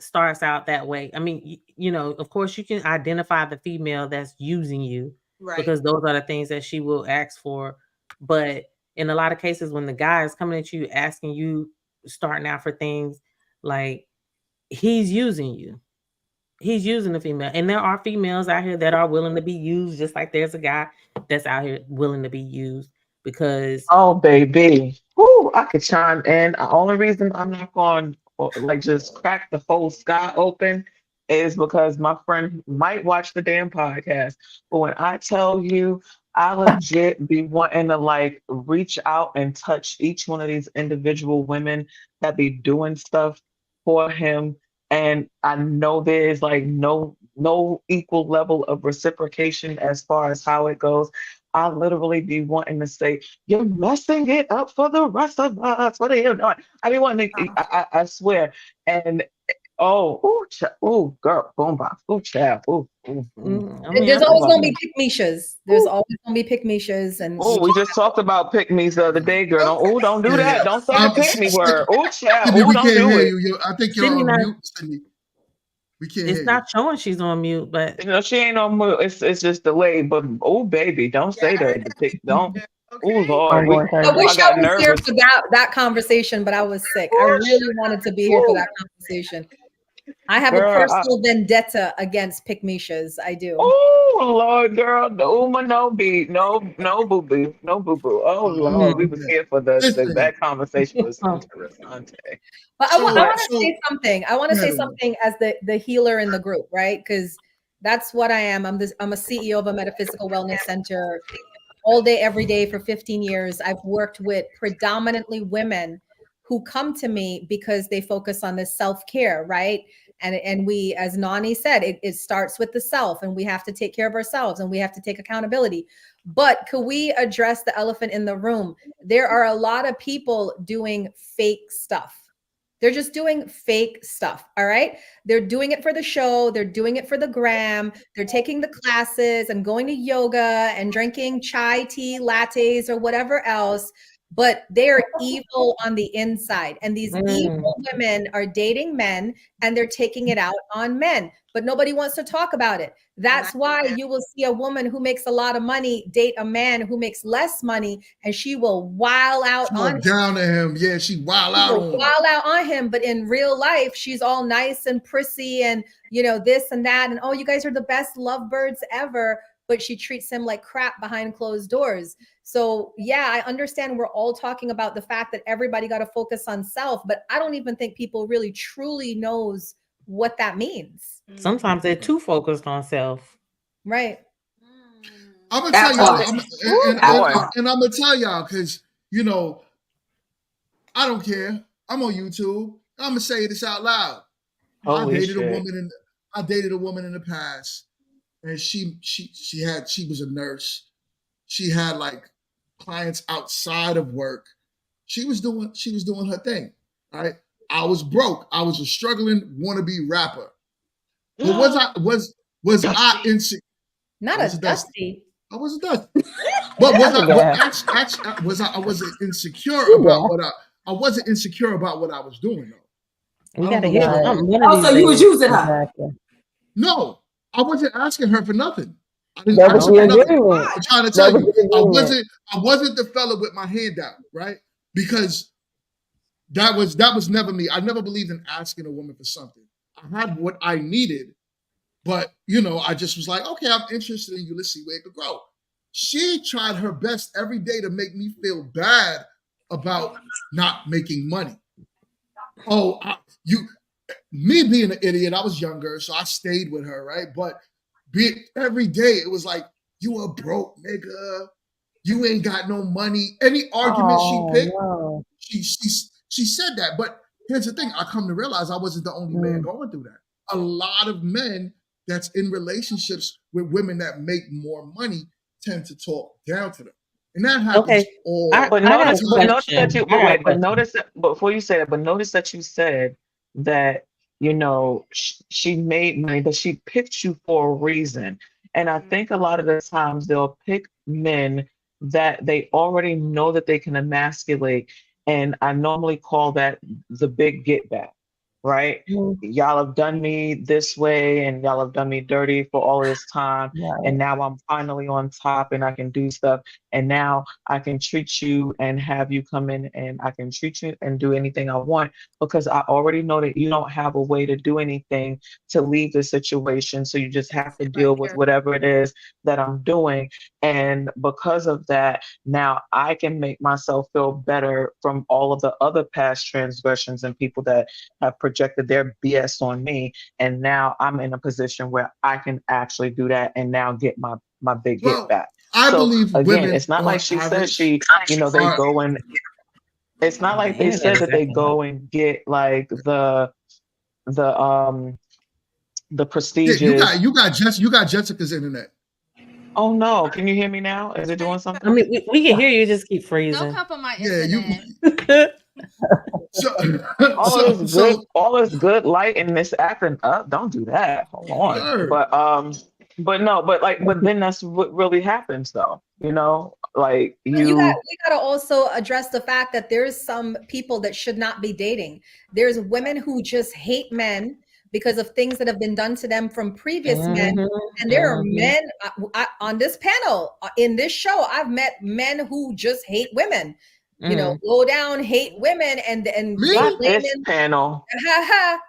starts out that way. I mean, of course, you can identify the female that's using you. Right. Because those are the things that she will ask for. But in a lot of cases, when the guy is coming at you, asking you, starting out for things, like he's using you. He's using the female. And there are females out here that are willing to be used, just like there's a guy that's out here willing to be used because. Oh, baby. Woo, I could chime in. The only reason I'm not going to just crack the whole sky open is because my friend might watch the damn podcast. But when I tell you, I legit be wanting to reach out and touch each one of these individual women that be doing stuff for him. And I know there's no equal level of reciprocation as far as how it goes. I literally be wanting to say, you're messing it up for the rest of us. What are you doing? I be wanting to, I swear. And girl, boom, box, child, There's always gonna be pick-me-shas. There's always gonna be pick-me-shas, and we just talked about pick-me's the other day, girl. Don't do that. Don't say the pick-me word. Child. Sydney, we don't can't do hear it. you. I think you're on mute, Sydney. We can't hear It's not showing she's on mute, but she ain't on mute. It's just delayed. But baby, don't say that. Don't. Oh Lord, I wish I got was here nervous. for that conversation, but I was sick. I really wanted to be here for that conversation. I have Girl, a personal vendetta against Pikmishas. I do. oh Lord, girl, no Uma, no beat, no boo boo, no boo boo. Oh Lord, we was Yeah. here for Listen. that conversation was Oh. interessante. But So- I want to so- say something. I want to Go say ahead, Uma. something as the healer in the group, right? Because that's what I am. I'm a CEO of a metaphysical wellness center all day, every day for 15 years. I've worked with predominantly women who come to me because they focus on this self-care, right? And we, as Nani said, it starts with the self, and we have to take care of ourselves, and we have to take accountability. But could we address the elephant in the room? There are a lot of people doing fake stuff. They're just doing fake stuff. All right. They're doing it for the show. They're doing it for the gram. They're taking the classes and going to yoga and drinking chai tea, lattes, or whatever else. But they're evil on the inside. And these evil women are dating men and they're taking it out on men. But nobody wants to talk about it. That's why you will see a woman who makes a lot of money date a man who makes less money, and she will wild out She on went down to him. Yeah, she wild She out will on him. wild out on him, but in real life, she's all nice and prissy and, you know, this and that. And, oh, you guys are the best lovebirds ever. But she treats him like crap behind closed doors. So, yeah, I understand we're all talking about the fact that everybody got to focus on self, but I don't even think people really truly knows what that means. Sometimes they're too focused on self. Right. I'm gonna That tell y'all, part. and I'm gonna tell y'all because you know, I don't care. I'm on YouTube. I'm gonna say this out loud. Holy I dated shit. a woman in the past, and she was a nurse. She had like clients outside of work. She was doing her thing. Right. I was broke. I was a struggling wannabe rapper. But was I insecure? Not I was a a dusty. dusty. I wasn't done. But was I wasn't insecure about I wasn't insecure about what I was doing though. We I gotta don't hear know. something. One of Also, these you was days. using her. Exactly. No, I wasn't asking her for nothing. I didn't That ask was her the for nothing. agreement. I'm trying to That tell was you, the agreement. I wasn't the fella with my hand out, right? Because that was never me. I never believed in asking a woman for something. I had what I needed, but you know, I just was like, okay, I'm interested in you. Let's see where it could grow. She tried her best every day to make me feel bad about not making money. Oh, me being an idiot, I was younger, so I stayed with her, right? But every day it was like, you a broke nigga, you ain't got no money. Any argument Oh, she picked, no. she said that. But here's the thing, I come to realize I wasn't the only man going through that. A lot of men that's in relationships with women that make more money tend to talk down to them. And that happens Okay. all But I got a notice that you question. I got a but question. notice that before you say that, but notice that you said that you know she made money, but she picked you for a reason. And I think a lot of the times they'll pick men that they already know that they can emasculate, and I normally call that the big get back. Right? Y'all have done me this way and y'all have done me dirty for all this time. Right. And now I'm finally on top and I can do stuff. And now I can treat you and have you come in and I can treat you and do anything I want because I already know that you don't have a way to do anything to leave the situation. So you just have to deal with whatever it is that I'm doing. And because of that, now I can make myself feel better from all of the other past transgressions and people that have projected their BS on me. And now I'm in a position where I can actually do that and now get my big hit back. I believe again, women it's not like on she said average they are- go and it's not like they said that they go and get like the prestigious. Yeah, you got Jessica's internet. Oh no, can you hear me now? Is it doing something? I mean, we can hear you, just keep freezing. Don't come for my Yeah, internet. All this good light and this acting up. Don't do that. Hold on. Sure. But then that's what really happens though. You know, like We got to also address the fact that there's some people that should not be dating. There's women who just hate men because of things that have been done to them from previous men. And there are men on this panel, in this show, I've met men who just hate women. you know, low down, hate women, and Me? Not this blaming, panel.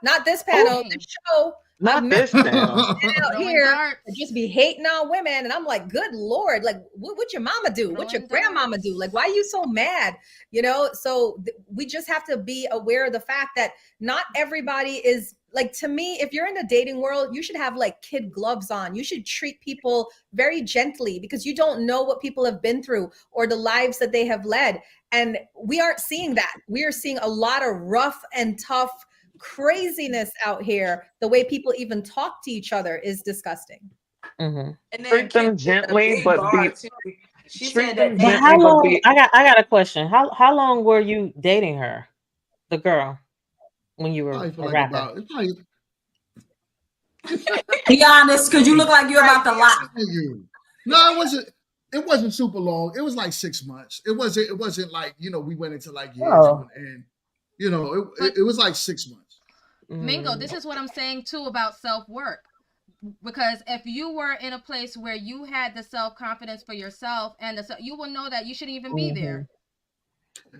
not this panel, Ooh. this show. Not this panel. Out Throwing here darts. that just be hating on women, and I'm like, good Lord, like what your mama do, what your Throwing grandmama darts. do, like why are you so mad, you know? So we just have to be aware of the fact that not everybody is like, to me, if you're in the dating world, you should have like kid gloves on. You should treat people very gently, because you don't know what people have been through or the lives that they have led. And we aren't seeing that. We are seeing a lot of rough and tough craziness out here. The way people even talk to each other is disgusting. And then Treat them Kim said a gently, big but bar, be too. She treat said them that But gently, how but long? be. I got a question. How long were you dating her, the girl, when you were Probably for a like rapper? about, it's probably, Be honest, because you look like you're about to lie. thank you. No, it wasn't super long. It was like 6 months. It wasn't like, you know, we went into like years Oh. and you know, it was like 6 months. Mingo, this is what I'm saying too about self-work. Because if you were in a place where you had the self-confidence for yourself and you will know that you shouldn't even be there.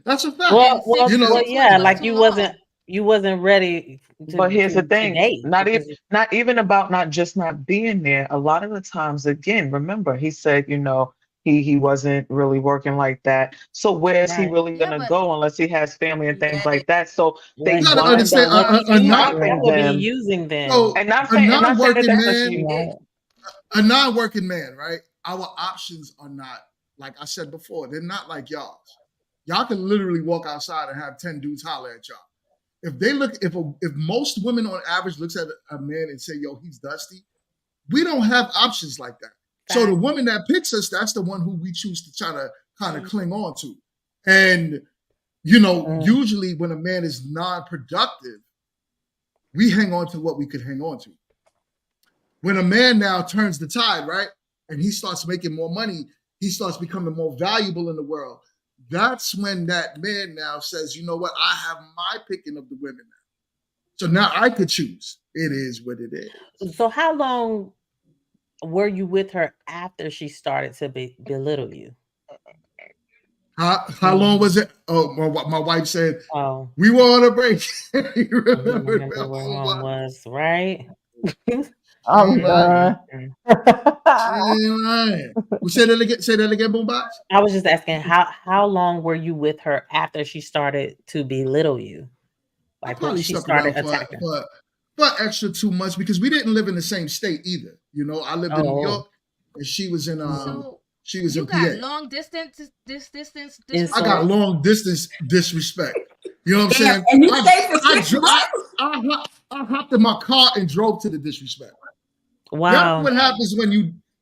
That's a fact. Well, you know, well, yeah, like too you long. wasn't ready. But here's the to thing, date not because even about not just not being there. A lot of the times, again, remember he said, you know, he wasn't really working like that. So where's he Right. really Yeah, gonna but go unless he has family and things like that? So they You gotta wind understand, up that would stopping be them. using them. so And not a saying that non-working that's man, what you a non-working man, right? Our options are not, like I said before, they're not like y'all's. Y'all can literally walk outside and have 10 dudes holler at y'all. If they look, if most women on average looks at a man and say, yo, he's dusty, we don't have options like that. So the woman that picks us, that's the one who we choose to try to kind of cling on to. And, you know, usually when a man is non-productive, we hang on to what we could hang on to. When a man now turns the tide, right, and he starts making more money, he starts becoming more valuable in the world. That's when that man now says, you know what, I have my picking of the women now. So now I could choose. It is what it is. So how long were you with her after she started to belittle you? How long was it? Oh, my wife said, Oh, we were on a break. You I remember remember that where whole mom one? was, right? I'm Ain't done. lying. Well, say that again, Boombox. I was just asking how long were you with her after she started to belittle you? I Like probably once she stuck started around attacking. for extra 2 months because we didn't live in the same state either. You know, I lived in New York and she was in So she was you in got PA. long distance disrespect. I got long distance disrespect. You know what I'm saying? And you stayed for 6 months? I hopped in my car and drove to the disrespect. Wow. That's what happens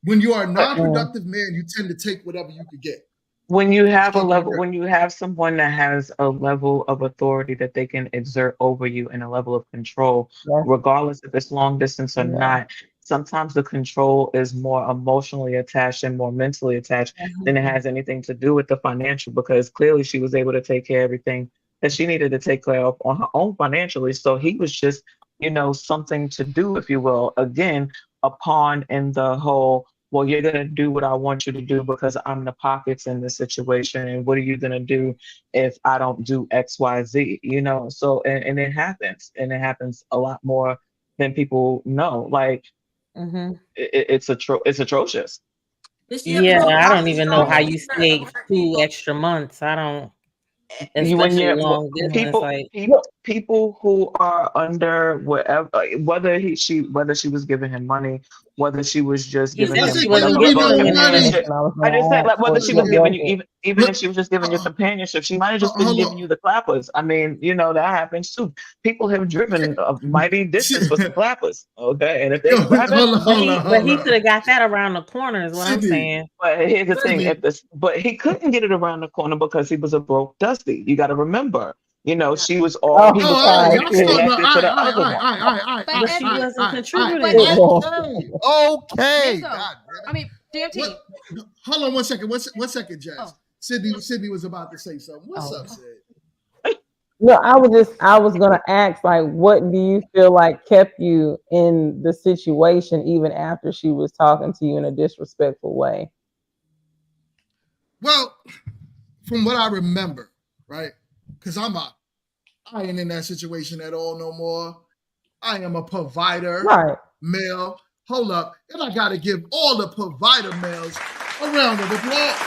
when you are a non-productive man. You tend to take whatever you could get. when you have a level, when you have someone that has a level of authority that they can exert over you and a level of control, regardless if it's long distance or not, sometimes the control is more emotionally attached and more mentally attached than it has anything to do with the financial, because clearly she was able to take care of everything that she needed to take care of on her own financially. So he was just, you know, something to do, if you will, again, a pawn in the whole, well, you're going to do what I want you to do because I'm the pockets in this situation. And what are you going to do if I don't do X, Y, Z, you know? So, and it happens, and it happens a lot more than people know. Like, it's atrocious. Yeah, I don't even know how you stayed 2 extra months. I don't, especially long distance. People who are under whatever, whether she was giving him money, whether she was just giving him companionship. I just said, like, whether she was giving you, even if she was just giving you companionship, she might have just been giving you the clappers. I mean, you know, that happens too. People have driven a mighty distance for some clappers. Okay, and if they grab it, but he could have got that around the corner, is what I'm saying. But here's the thing: but he couldn't get it around the corner because he was a broke Dusty. You got to remember. You know, she was all he was connected to the other one. But she wasn't contributing. Okay. I mean, DMT. Hold on 1 second. 1 second, Jazz. Sydney was about to say something. What's up, Sid? No, I was gonna ask, like, what do you feel like kept you in the situation even after she was talking to you in a disrespectful way? Well, from what I remember, right? Because I ain't in that situation at all no more. I am a provider Right. male. Hold up. And I got to give all the provider males a round of applause.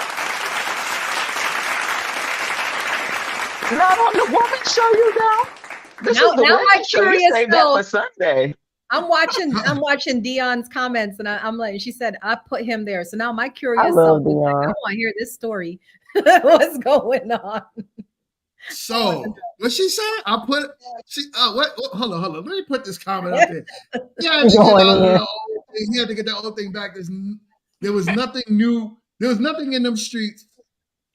Not on the woman show, you know. This Now is the my woman show. You curious saved that for Sunday. I'm watching Dion's comments, and I'm like, she said, I put him there. So now my curious I self love is like, I Dion. want to hear this story. What's going on? So what she said? I put what? Hold on. Let me put this comment up there. Yeah, he had to get that old thing back. There was nothing new. There was nothing in them streets,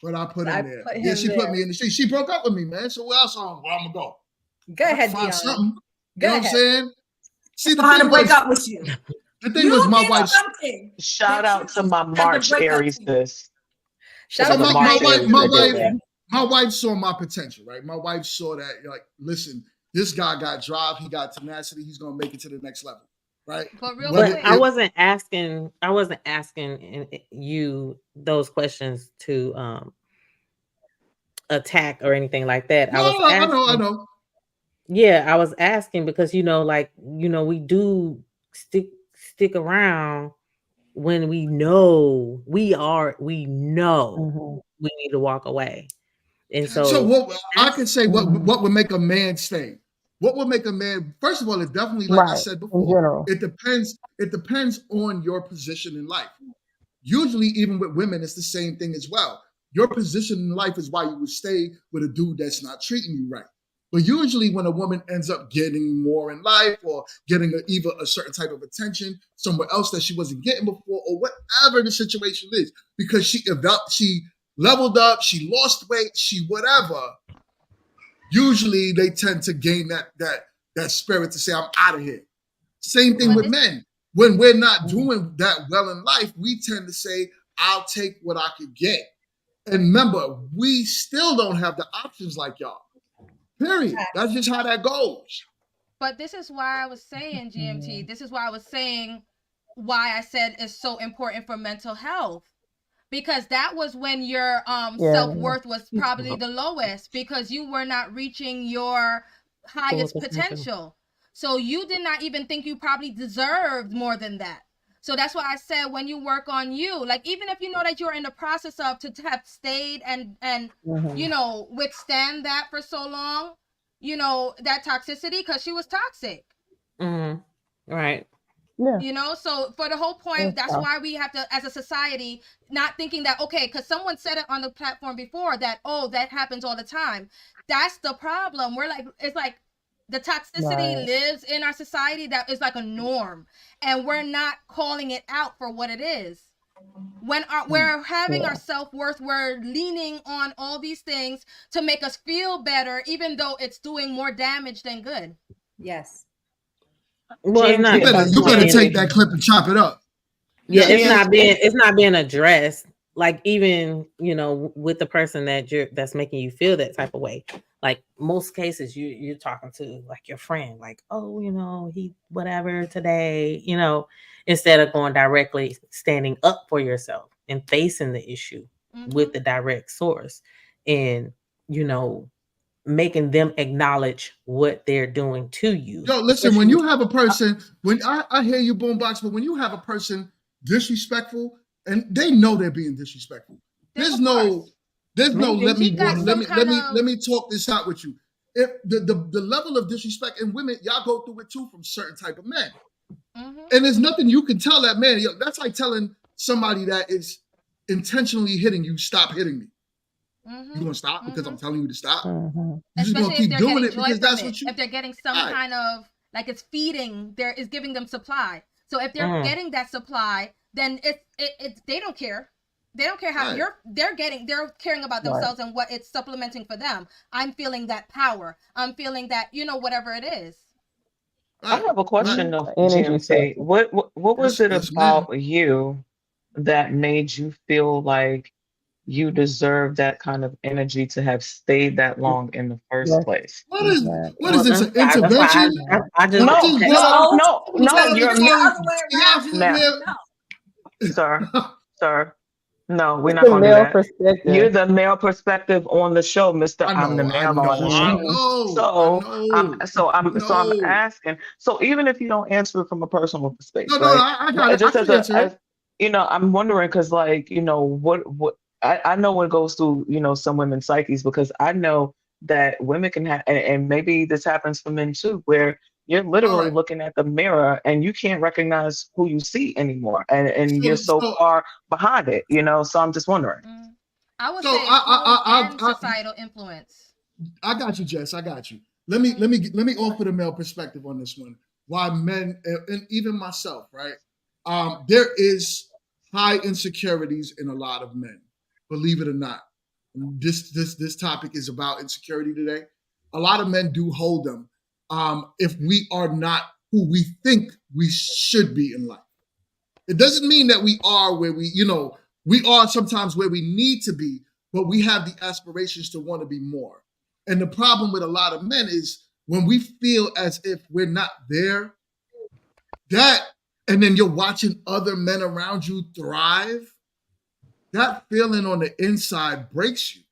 but I put him there. Yeah, she put me in the street. She broke up with me, man. So where else I'm gonna go? Go ahead, Find Dion. something. Go You know ahead. what I'm saying? See, the Trying to thing break was, up with you. the thing was my did wife. something. Shout out to my March Aries sis. Shout So out to my wife saw my potential, right? My wife saw that, like, listen, this guy got drive, he got tenacity, he's gonna make it to the next level, right? But real But quick, I wasn't asking you those questions to attack or anything like that. No, I know. Yeah, I was asking because we do stick around when we know we need to walk away. And so what I can say, what would make a man stay? What would make a man? First of all, it definitely, like I said before, it depends. It depends on your position in life. Usually, even with women, it's the same thing as well. Your position in life is why you would stay with a dude that's not treating you right. But usually, when a woman ends up getting more in life or getting either a certain type of attention somewhere else that she wasn't getting before, or whatever the situation is, because she leveled up, she lost weight, she whatever. Usually, they tend to gain that spirit to say, "I'm out of here." Same thing with men. When we're not doing that well in life, we tend to say, "I'll take what I could get." And remember, we still don't have the options like y'all. Period. That's just how that goes. but this is why I was saying, GMT. This is why I was saying why I said it's so important for mental health. Because that was when your self-worth was probably the lowest, because you were not reaching your highest potential. So you did not even think you probably deserved more than that. So that's why I said, when you work on you, like, even if you know that you're in the process of to have stayed and withstand that for so long, that toxicity, because she was toxic. Right. Yeah. So for the whole point, that's why we have to, as a society, not thinking that, okay, because someone said it on the platform before that, oh, that happens all the time. That's the problem. It's like the toxicity lives in our society. That is like a norm, and we're not calling it out for what it is. When we're having our self-worth, we're leaning on all these things to make us feel better, even though it's doing more damage than good. Yes. Well, you better take that clip and chop it up. Yeah, it's not being addressed. Like, even with the person that's making you feel that type of way. Like, most cases, you're talking to like your friend, like, oh, he whatever today, instead of going directly, standing up for yourself and facing the issue with the direct source, and making them acknowledge what they're doing to you. Yo, listen, when you have a person, when I hear you, Boombox, but when you have a person disrespectful, and they know they're being disrespectful, there's no let me talk this out with you. If the level of disrespect, and women, y'all go through it too from certain type of men. And there's nothing you can tell that man. That's like telling somebody that is intentionally hitting you, stop hitting me. You gonna stop because I'm telling you to stop? You're just gonna keep doing it because that's what you. If they're getting some kind of, like, it's feeding, is giving them supply. So if they're getting that supply, then it's they don't care. They don't care how they're caring about themselves and what it's supplementing for them. I'm feeling that power. I'm feeling that, whatever it is. I have a question though, GMT. What was it about you that made you feel like you deserve that kind of energy to have stayed that long in the first place? What is this, an intervention? No, you're not. Sir, No, we're It's not the gonna do male that. perspective. You're the male perspective on the show, Mr. I I'm the know, I male know, on the I show. know, I So know, I'm no. asking. So even if you don't answer from a personal space, No, right? I got it. I Just can answer it. as I'm wondering because like, what I know what goes through, some women's psyches because I know that women can have and maybe this happens for men too, where you're All literally right. looking at the mirror and you can't recognize who you see anymore. And you're So, so so, far behind it, So I'm just wondering. I would so say hormones and I societal influence. I got you, Jess. I got you. Let me offer the male perspective on this one. Why men and even myself, right? There is high insecurities in a lot of men. Believe it or not, this topic is about insecurity today. A lot of men do hold them. If we are not who we think we should be in life, it doesn't mean that we are where we are sometimes where we need to be, but we have the aspirations to want to be more. And the problem with a lot of men is when we feel as if we're not there, and then you're watching other men around you thrive, that feeling on the inside breaks you,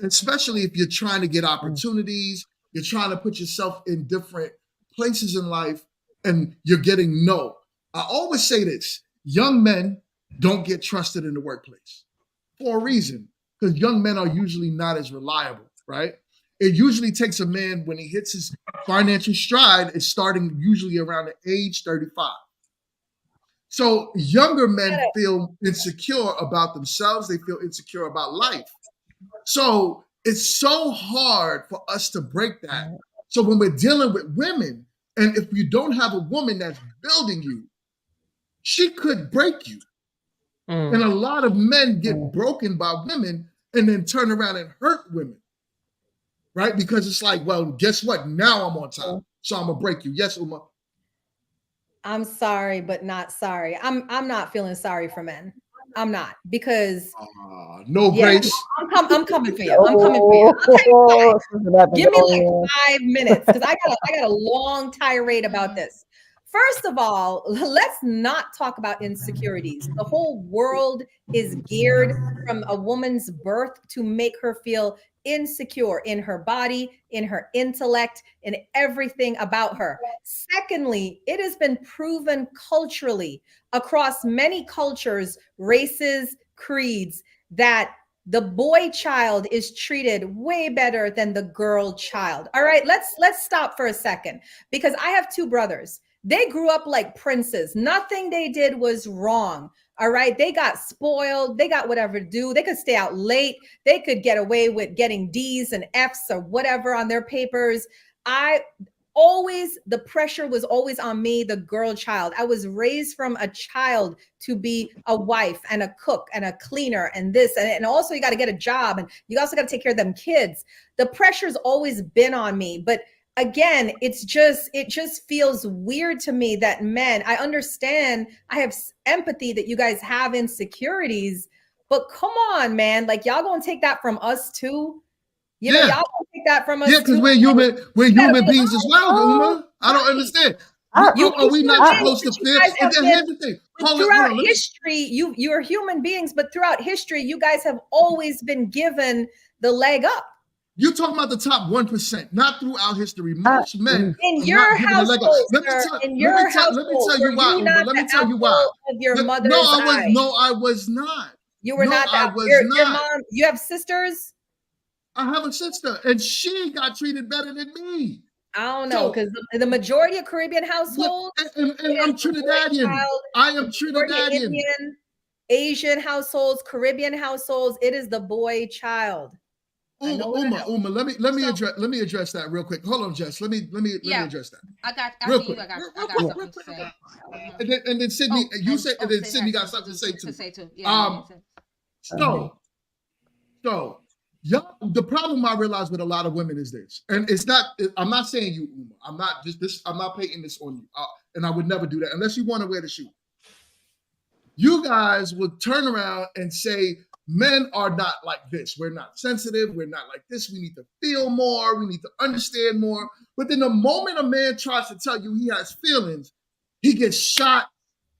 especially if you're trying to get opportunities, you're trying to put yourself in different places in life, and you're getting no. I always say this, young men don't get trusted in the workplace for a reason, because young men are usually not as reliable, right? It usually takes a man when he hits his financial stride, it's starting usually around the age 35. So younger men feel insecure about themselves. They feel insecure about life. So it's so hard for us to break that. So when we're dealing with women, and if you don't have a woman that's building you, she could break you. And a lot of men get broken by women and then turn around and hurt women, right? Because it's like, well, guess what? Now I'm on top, so I'm gonna break you. Yes, Uma. I'm sorry, but not sorry. I'm not feeling sorry for men. I'm not because no grace. I'm coming for you. I'm coming for you. I'll tell you why. Give me like 5 minutes because I got a long tirade about this. First of all, let's not talk about insecurities. The whole world is geared from a woman's birth to make her feel insecure in her body, in her intellect, in everything about her. Secondly, it has been proven culturally across many cultures, races, creeds, that the boy child is treated way better than the girl child. All right, let's stop for a second because I have 2 brothers. They grew up like princes. Nothing they did was wrong. All right. They got spoiled. They got whatever to do. They could stay out late. They could get away with getting D's and F's or whatever on their papers. The pressure was always on me, the girl child. I was raised from a child to be a wife and a cook and a cleaner and this. And also you got to get a job and you also got to take care of them kids. The pressure's always been on me. But again, it just feels weird to me that men, I understand, I have empathy that you guys have insecurities, but come on, man, like y'all gonna take that from us too? You know, y'all gonna take that from us Yeah, because too? we're human beings as well, Uma. I don't understand. Are we not supposed to feel? And then here's the thing. Throughout history, you're human beings, but throughout history, you guys have always been given the leg up. You're talking about the top 1%, not throughout history. Most men in your household, let me tell you why. Let me tell you why. Of your mother's I was not. You were not that. Your mom. You have sisters. I have a sister, and she got treated better than me. I don't know, because the majority of Caribbean households, and I'm Trinidadian. I am Trinidadian. Indian, Asian households, Caribbean households, it is the boy child. Uma, let me address that real quick. Hold on, Jess. Let me address that. I got something to say. And then Sydney, you said, and then Sydney got something to say too. Yeah, So, the problem I realize with a lot of women is this, and it's not. I'm not saying you, Uma. I'm not just this. I'm not painting this on you, and I would never do that unless you want to wear the shoe. You guys would turn around and say, men are not like this. We're not sensitive. We're not like this. We need to feel more. We need to understand more. But then the moment a man tries to tell you he has feelings, he gets shot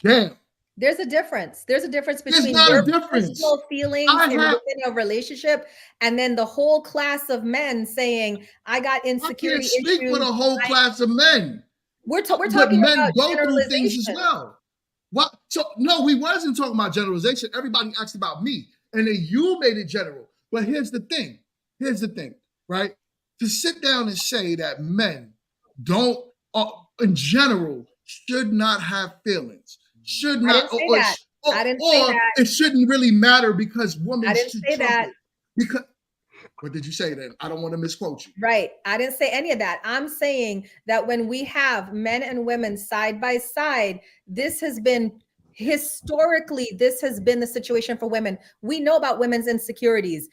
down. There's a difference. There's a difference There's between not a your difference. personal feelings I and have- within a relationship, and then the whole class of men saying, "I got I insecurity can't speak issues." for the whole class of men. We're But talking men about go through things as generalization. well. What? So no, we wasn't talking about generalization. Everybody asked about me, and then you made it general. But here's the thing. Here's the thing, right? To sit down and say that men don't, in general, should not have feelings, should I not, didn't say or, that. or, I didn't say or that. it shouldn't really matter because women I didn't should say trump that. it. Because what did you say then? I don't want to misquote you. Right. I didn't say any of that. I'm saying that when we have men and women side by side, this has been historically, this has been the situation for women. We know about women's insecurities.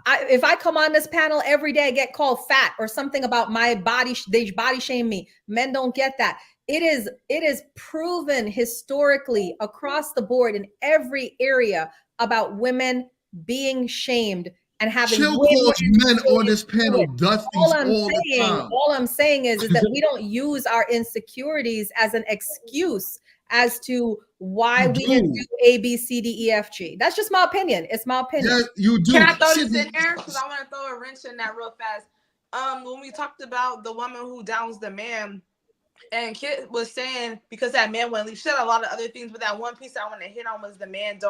If I come on this panel every day, I get called fat or something about my body, they body shame me. Men don't get that. It is proven historically across the board in every area about women being shamed and having She'll way call more men on this insecurities panel to it. dusties All I'm saying is that we don't use our insecurities as an excuse as to why we didn't do A, B, C, D, E, F, G. That's just my opinion. It's my opinion. Yeah, you do. Can I throw this in there? Because I want to throw a wrench in that real fast. When we talked about the woman who downs the man, and Kit was saying because that man won't leave. She said a lot of other things, but that one piece I want to hit on was the man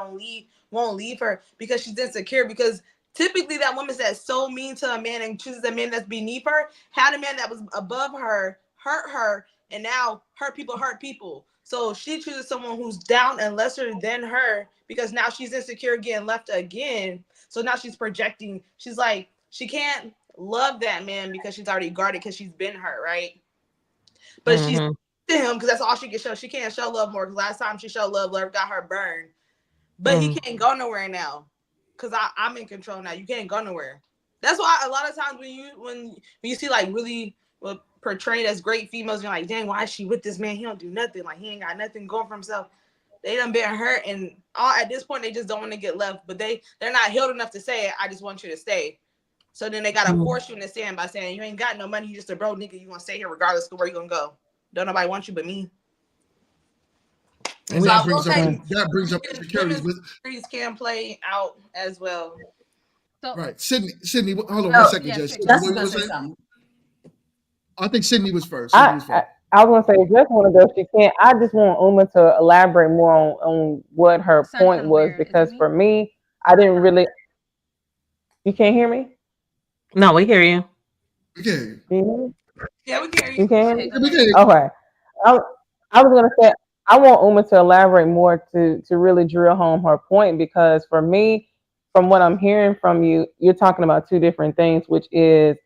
won't leave her because she's insecure. Because typically that woman that's so mean to a man and chooses a man that's beneath her, had a man that was above her, hurt her, and now hurt people. So she chooses someone who's down and lesser than her because now she's insecure, getting left again. So now she's projecting. She's like, she can't love that man because she's already guarded because she's been hurt, right? But she's to him because that's all she can show. She can't show love more because last time she showed love got her burned. But he can't go nowhere now because I'm in control now. You can't go nowhere. That's why a lot of times when you see like really portrayed as great females, you're like, dang, why is she with this man? He don't do nothing. Like he ain't got nothing going for himself. They done been hurt, and at this point they just don't want to get left. But they're not healed enough to say, I just want you to stay. So then they gotta force you in the sand by saying you ain't got no money, you just a broke nigga, you gonna stay here regardless of where you gonna go. Don't nobody want you but me. And that brings up insecurities. Insecurities can play out as well. So, right, Sydney, hold on 1 second, Jess. What you say? I think Sydney was first. I was gonna say just want to go. She can't. I just want Uma to elaborate more on what her point was because for me, I didn't really. You can't hear me? No, we hear you. We can hear you. Can you hear me? Yeah, we can hear you. You can hear me? Yeah, we can hear you. Okay. I was gonna say I want Uma to elaborate more to really drill home her point because for me, from what I'm hearing from you, you're talking about two different things, which is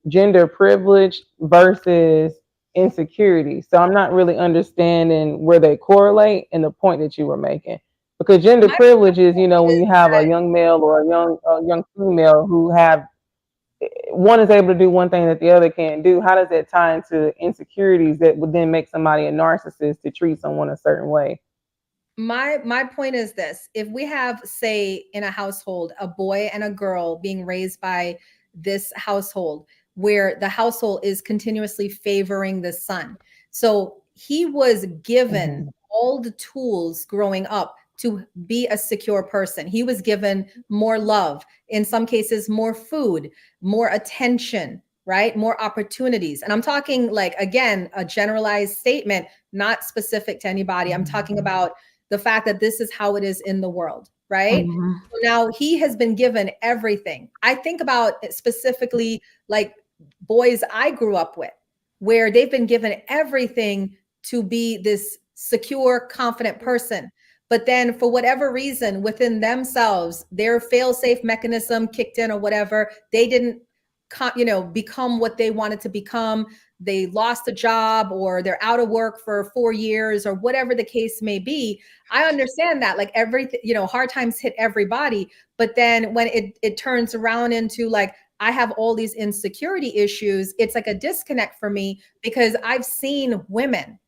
gender privilege versus insecurity. So I'm not really understanding where they correlate and the point that you were making. Because gender privilege is, when you have a young male or a young female who have one is able to do one thing that the other can't do. How does that tie into insecurities that would then make somebody a narcissist to treat someone a certain way? My point is this: if we have, say, in a household, a boy and a girl being raised by this household where the household is continuously favoring the son. So he was given all the tools growing up to be a secure person. He was given more love, in some cases, more food, more attention, right? More opportunities. And I'm talking like, again, a generalized statement, not specific to anybody. I'm talking about the fact that this is how it is in the world, right? So now he has been given everything. I think about specifically like boys I grew up with, where they've been given everything to be this secure, confident person. But then for whatever reason within themselves, their fail-safe mechanism kicked in or whatever, they didn't, become what they wanted to become. They lost a job or they're out of work for 4 years or whatever the case may be. I understand that, like everything, hard times hit everybody. But then when it turns around into like, I have all these insecurity issues, it's like a disconnect for me because I've seen women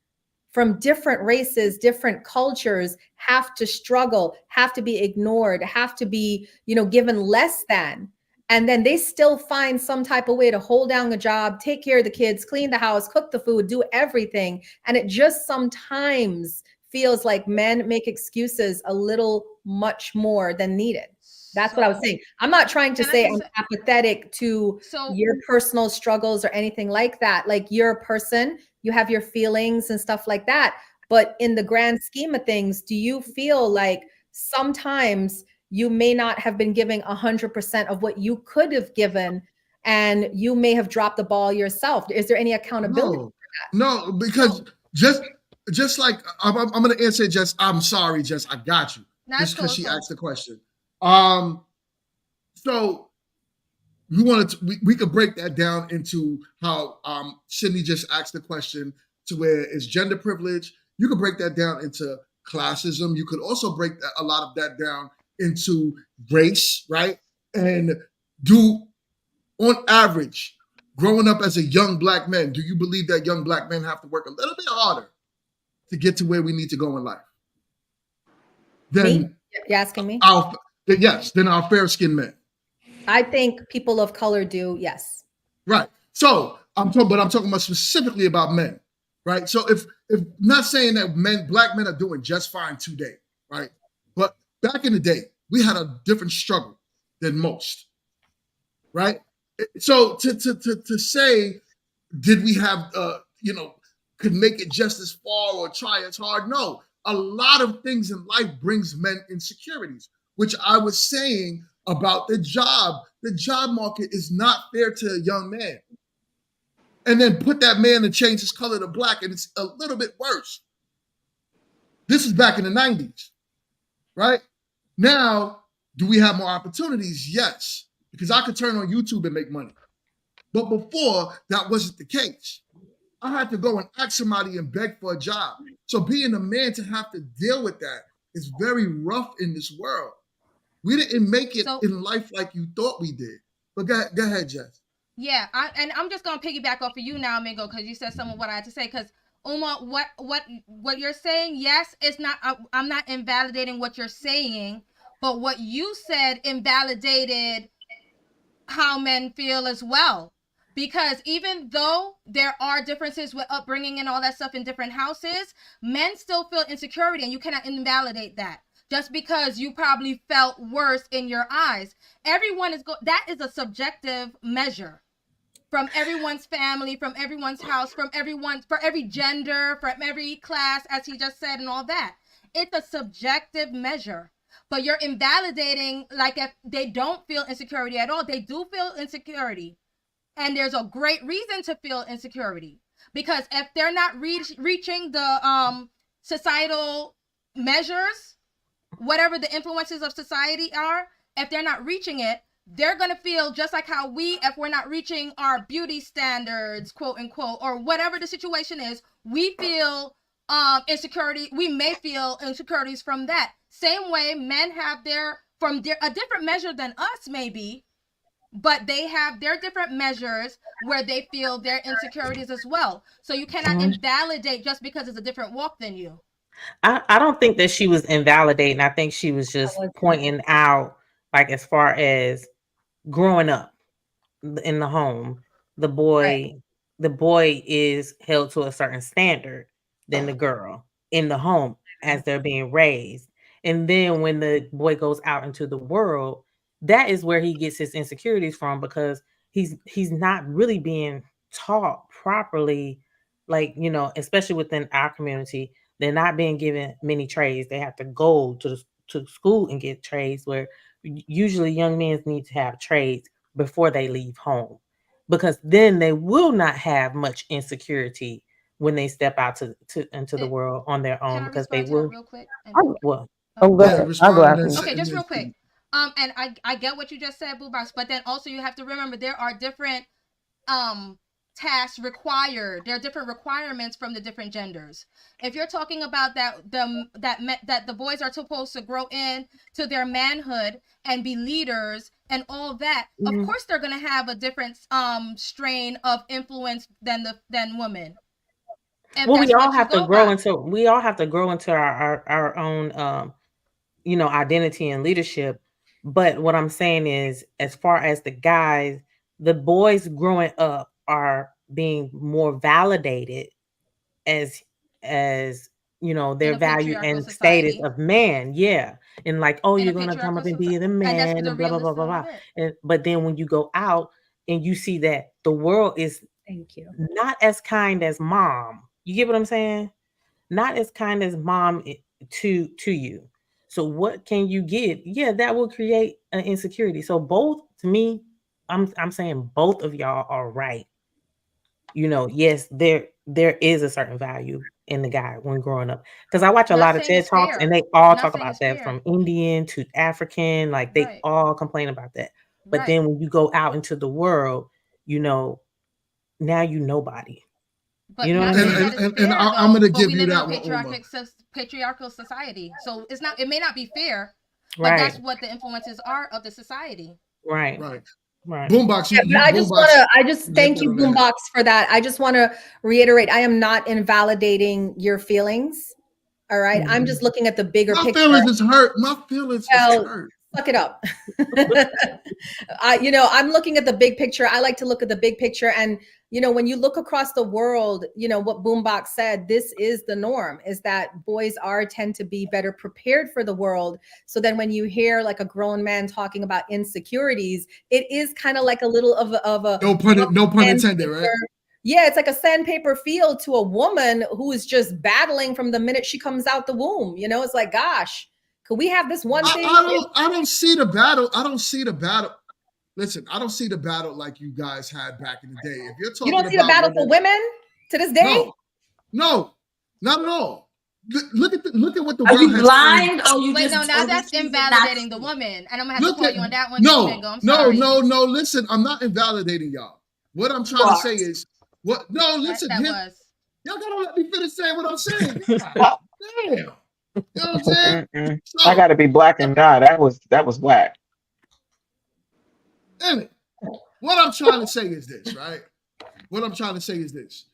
from different races, different cultures have to struggle, have to be ignored, have to be, given less than. And then they still find some type of way to hold down a job, take care of the kids, clean the house, cook the food, do everything. And it just sometimes feels like men make excuses a little much more than needed. That's what I was saying. I'm not trying to say I'm apathetic to your personal struggles or anything like that. Like, you're a person, you have your feelings and stuff like that. But in the grand scheme of things, do you feel like sometimes you may not have been giving 100% of what you could have given, and you may have dropped the ball yourself? Is there any accountability for that? No, because just like I'm going to answer Jess. I'm sorry, Jess. I got you. Just because she asked the question. So we could break that down into how Sydney just asked the question, to where it's gender privilege. You could break that down into classism. You could also break a lot of that down into race, right? And on average, growing up as a young Black man, do you believe that young Black men have to work a little bit harder to get to where we need to go in life? Me? You're asking me? Yes, than our fair-skinned men. I think people of color do, yes. Right. So I'm talking about specifically about men, right? So if not saying that Black men are doing just fine today, right? But back in the day, we had a different struggle than most, right? So to say, did we have could make it just as far or try as hard? No. A lot of things in life brings men insecurities, which I was saying about the job. The job market is not fair to a young man. And then put that man and change his color to Black, and it's a little bit worse. This is back in the 90s, right? Now, do we have more opportunities? Yes, because I could turn on YouTube and make money. But before, that wasn't the case. I had to go and ask somebody and beg for a job. So being a man to have to deal with that is very rough in this world. We didn't make it in life like you thought we did. But go ahead, Jess. Yeah, I'm just gonna piggyback off of you now, Mingo, because you said some of what I had to say. Because Uma, what you're saying, yes, it's not. I'm not invalidating what you're saying, but what you said invalidated how men feel as well. Because even though there are differences with upbringing and all that stuff in different houses, men still feel insecurity, and you cannot invalidate that just because you probably felt worse in your eyes. Everyone that is a subjective measure from everyone's family, from everyone's house, for every gender, from every class, as he just said, and all that. It's a subjective measure. But you're invalidating, like, if they don't feel insecurity at all. They do feel insecurity. And there's a great reason to feel insecurity, because if they're not reaching the societal measures, whatever the influences of society are, if they're not reaching it, they're going to feel just like how if we're not reaching our beauty standards, quote unquote, or whatever the situation is, we feel insecurity. We may feel insecurities from that. Same way men have a different measure than us, maybe, but they have their different measures where they feel their insecurities as well. So you cannot invalidate just because it's a different walk than you. I don't think that she was invalidating. I think she was just pointing out, like, as far as growing up in the home, the boy is held to a certain standard than the girl in the home as they're being raised. And then when the boy goes out into the world, that is where he gets his insecurities from, because he's not really being taught properly, like, especially within our community. They're not being given many trades. They have to go to school and get trades, where usually young men need to have trades before they leave home, because then they will not have much insecurity when they step out into the world on their own, because they will. Real quick. I'll go after. Okay, just real quick. And I get what you just said, Boo Box, but then also you have to remember there are different tasks required. There are different requirements from the different genders. If you're talking about that the boys are supposed to grow in to their manhood and be leaders and all that, of course they're going to have a different strain of influence than women. And well, we all have to grow into our own identity and leadership. But what I'm saying is, as far as the guys, the boys growing up are being more validated as their a value patriarchal and status society. of man. Yeah. And like, oh, In a you're gonna come up patriarchal and be the and that's man the and blah blah blah realest blah of blah. it. But then when you go out and you see that the world is Thank you. not as kind as mom. You get what I'm saying? Not as kind as mom to you. So what can you give? Yeah, that will create an insecurity. So both, to me, I'm saying both of y'all are right. Yes, there is a certain value in the guy when growing up. Because I watch a Not lot of saying TED it's Talks fair. and they all Not talk saying about it's that, fair. from Indian to African, like they Right. all complain about that. But Right. then when you go out into the world, now you nobody. But You know not what I saying mean? that it's And fair, I'm though. gonna But give we you live in a that one, Uma. patriarchal society, so it's not. It may not be fair, but Right. that's what the influences are of the society. Right. Right. Right. Boombox, Yeah, but I just want to, thank you, hit that on Boombox, for that. I just want to reiterate, I am not invalidating your feelings. All right. I'm just looking at the bigger My picture. feelings is hurt. My feelings is Well, hurt. suck it up. I'm looking at the big picture. I like to look at the big picture. And, when you look across the world, what Boombox said, this is the norm, is that boys tend to be better prepared for the world. So then when you hear like a grown man talking about insecurities, it is kind of like a little of a No pun intended, right? Yeah, it's like a sandpaper field to a woman who is just battling from the minute she comes out the womb. It's like, gosh, could we have this one thing? I don't see the battle. I don't see the battle. Listen, I don't see the battle like you guys had back in the day. If you're talking You don't see the battle for women to this day? No, not at all. Look at what the Are world you has blind done. or you Wait, just no, now that's invalidating the woman, and I'm gonna have to call you on that one too, Mingo. I'm sorry. No. Listen, I'm not invalidating y'all. What I'm trying to say is, listen. That was. Y'all gotta let me finish saying what I'm saying. Damn. You know what I'm saying? So, I gotta be black and die. That was whack. damn it. What I'm trying to say is this, right? What I'm trying to say is this.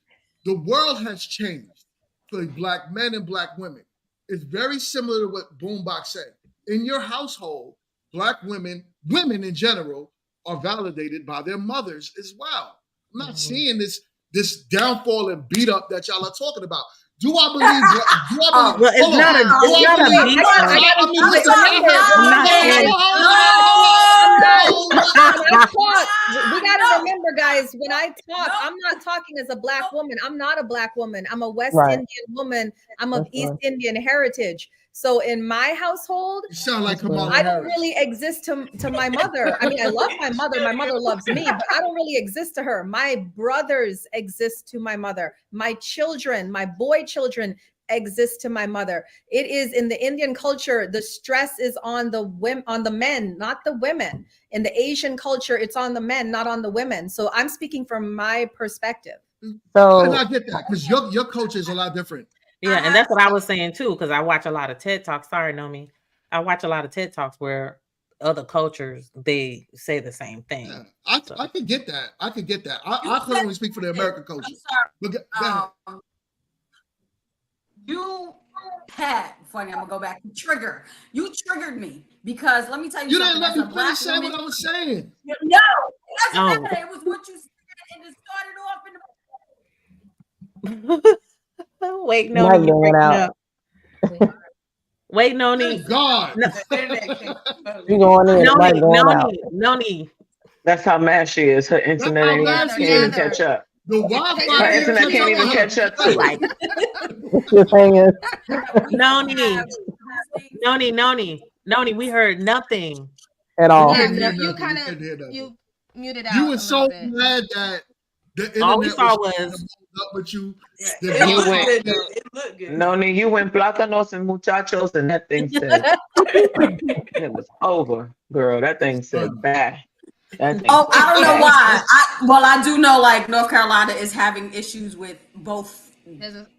The world has changed for black men and black women. It's very similar to what Boombox said. In your household, black women in general, are validated by their mothers as well. I'm not seeing this downfall and beat up that y'all are talking about. Do I believe? Well, it's not a beat We got to remember, guys, when I talk, I'm not talking as a black woman. I'm not a black woman. I'm a West Indian woman. I'm of East Indian heritage. So in my household, you sound like Kamala I don't Harris. really exist to my mother. I mean, I love my mother. My mother loves me, but I don't really exist to her. My brothers exist to my mother. My children, my boy children exist to my mother. It is in the Indian culture, the stress is on the men, not the women. In the Asian culture, it's on the men, not on the women. So I'm speaking from my perspective. So, and I get that because your culture is a lot different. Yeah, and that's what I was saying too, because I watch a lot of TED Talks. Sorry, Nomi. I watch a lot of TED Talks where other cultures, they say the same thing. Yeah, I could get that. I could get that. I can only speak for the American culture. I'm sorry. You had funny. I'm gonna go back to trigger. You triggered me because let me tell you. You something. didn't let me finish saying what I was saying. No, it doesn't matter. It was what you said, and it started off in the. Wait, no, you breaking up. Wait, no need. God. You going in? No need. That's how mad she is. Her internet can't even catch up. The Wi-Fi. Her internet can't even catch up to like. What you're saying is. Noni. We heard nothing at all. Yeah, you kind of you muted out. You were so mad that the internet all we saw was up with you. It looked good. Noni, you went plátanos and muchachos, and that thing said it was over, girl. That thing said bye. I don't know why. I do know like North Carolina is having issues with both.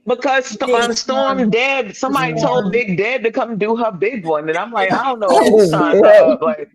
Because Storm Dad, somebody told Big Dad to come do her big one, and I'm like, I don't know who signed up. Like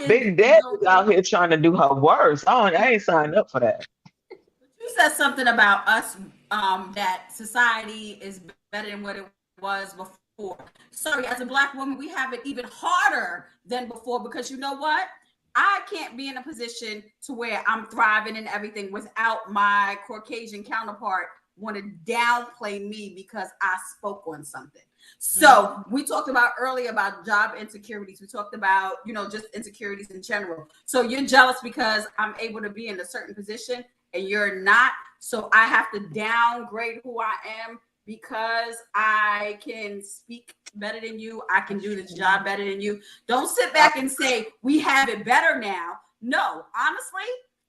Big Dad is out here trying to do her worst. I ain't signed up for that. You said something about us that society is better than what it was before. Sorry, as a black woman, we have it even harder than before because you know what? I can't be in a position to where I'm thriving and everything without my Caucasian counterpart want to downplay me because I spoke on something. So we talked about earlier about job insecurities. We talked about, just insecurities in general. So you're jealous because I'm able to be in a certain position and you're not. So I have to downgrade who I am because I can speak better than you. I can do this job better than you. Don't sit back and say we have it better now. No, honestly,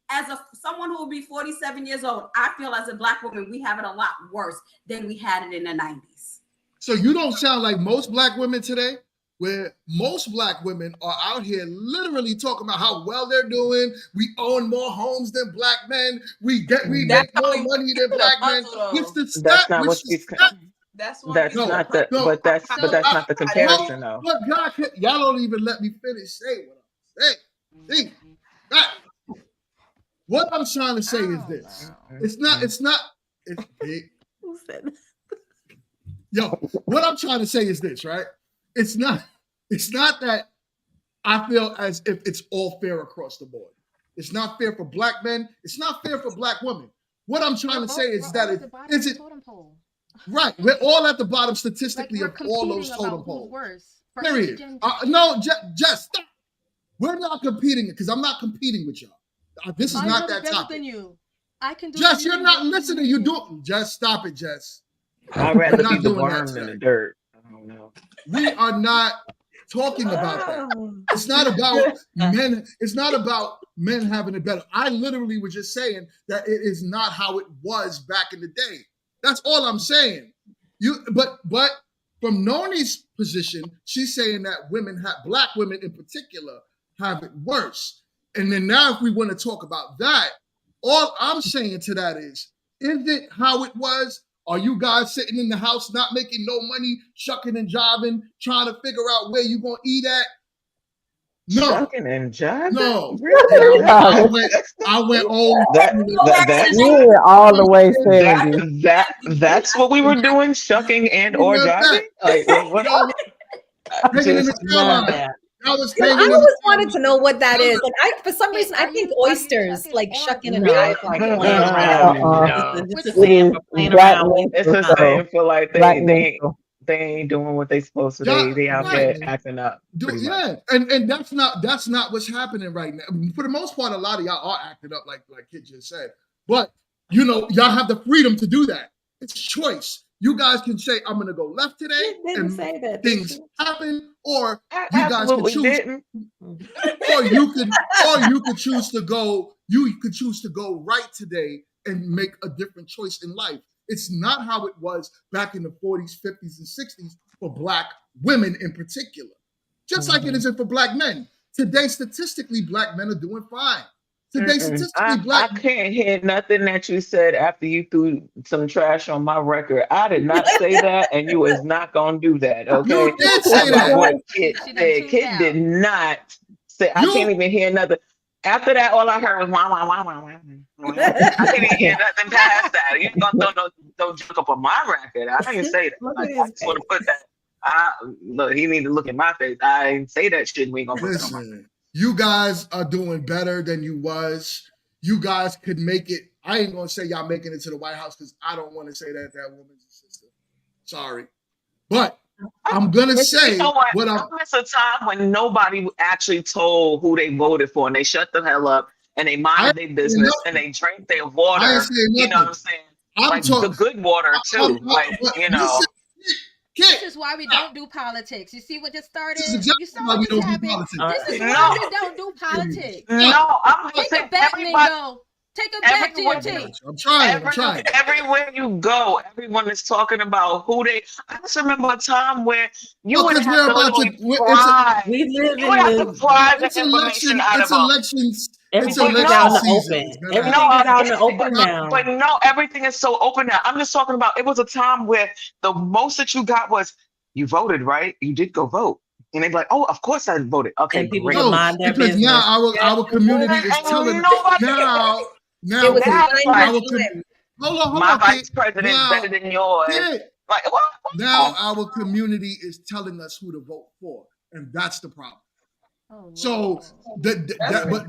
as someone who will be 47 years old, I feel as a Black woman, we have it a lot worse than we had it in the 90s. So you don't sound like most Black women today, where most Black women are out here literally talking about how well they're doing. We own more homes than Black men. We make more money than Black men. That's not what she's. That's not the. But that's not the comparison, though. But God, y'all don't even let me finish saying what I'm saying. See, what I'm trying to say is this. It's big. Who said that? Yo, what I'm trying to say is this, right? It's not that I feel as if it's all fair across the board. It's not fair for Black men. It's not fair for Black women. What I'm trying to say is that right. We're all at the bottom statistically of all those totem poles. Period. No, just stop. We're not competing because I'm not competing with y'all. This is not that topic. I can do. Jess, you're not listening. You do. Just stop it, Jess. I'd rather be the worm in the dirt. I don't know. We are not talking about that. It's not about men. It's not about men having it better. I literally was just saying that it is not how it was back in the day. That's all I'm saying. But from Noni's position, she's saying that Black women in particular, have it worse. And then now, if we want to talk about that, all I'm saying to that is it how it was? Are you guys sitting in the house not making no money, shucking and jiving, trying to figure out where you're going to eat at? No. Shucking and jiving? No. Really? I went old. Yeah, all the way 70. That's what we were doing, shucking and or jiving? Like, what? I always wanted to know what that is. Like, for some reason, I think oysters, like shucking and jiving. It's the same for like they ain't doing what they supposed to. They out there acting up. And that's not what's happening right now. For the most part, a lot of y'all are acting up, like Kid just said. But y'all have the freedom to do that. It's choice. You guys can say, I'm going to go left today, and say that, things happen, or you guys can choose, or you could choose to go. You could choose to go right today and make a different choice in life. It's not how it was back in the 40s, 50s, and 60s for Black women in particular. Just like it isn't for Black men. Today, statistically, Black men are doing fine. Today, statistically, I can't hear nothing that you said after you threw some trash on my record. I did not say that, and you was not gonna do that. Okay, you did say that. What Kid said. Kid did not say. I can't even hear nothing. After that, all I heard was wah wah wah wah wah. I can't even hear nothing past that. You gonna throw no joke up on my record? I didn't say that. I just want to put that. Look, he need to look in my face. I didn't say that shit. We ain't gonna put that on my face. You guys are doing better than you was. You guys could make it. I ain't gonna say y'all making it to the White House because I don't want to say that woman's a sister. Sorry, but I'm gonna say you know what I miss a time when nobody actually told who they voted for, and they shut the hell up and they mind their business and they drink their water. You know what I'm saying? Like the good water too. This is why we don't do politics. You see what just started? You saw why we don't do politics. This is No. why we don't do politics. No, I'm Take saying it back, everybody. Mingo. Take it back to your team. I'm trying. Everywhere you go, everyone is talking about who they. I just remember a time where you would have to literally pry. You would have to pry the information out of them. Elections. Everything's out in the open. Everything's out in the open now. But no, everything is so open now. I'm just talking about. It was a time where the most that you got was you voted, right? You did go vote. And they'd be like, "Oh, of course I voted." Okay, and people great. can mind their because business. now our community is telling now It was hold on, my vice president is better than yours. Yeah. Like what? Now our community is telling us who to vote for, and that's the problem. So but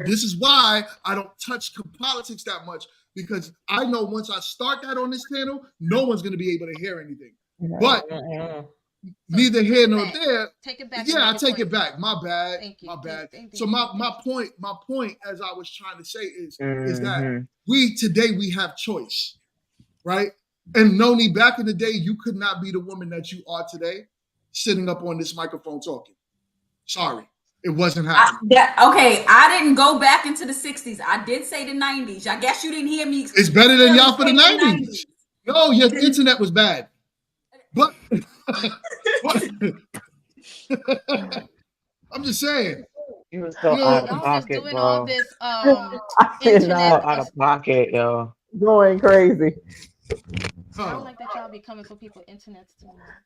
this is why I don't touch politics that much, because I know once I start that on this panel, no one's going to be able to hear anything. But neither here nor there. Take it back. Yeah, I take it back. My bad. Thank you. My bad. Thank you. So my point, as I was trying to say, is that we have choice, right? And Noni, back in the day, you could not be the woman that you are today, sitting up on this microphone talking. Sorry, it wasn't happening. Okay, I didn't go back into the 60s. I did say the 90s. I guess you didn't hear me. It's better than y'all for the 90s. No, your internet was bad. But I'm just saying. You was so out of pocket, doing bro. all this internet out of pocket, yo. Going crazy. I don't like that y'all be coming for people internets too much.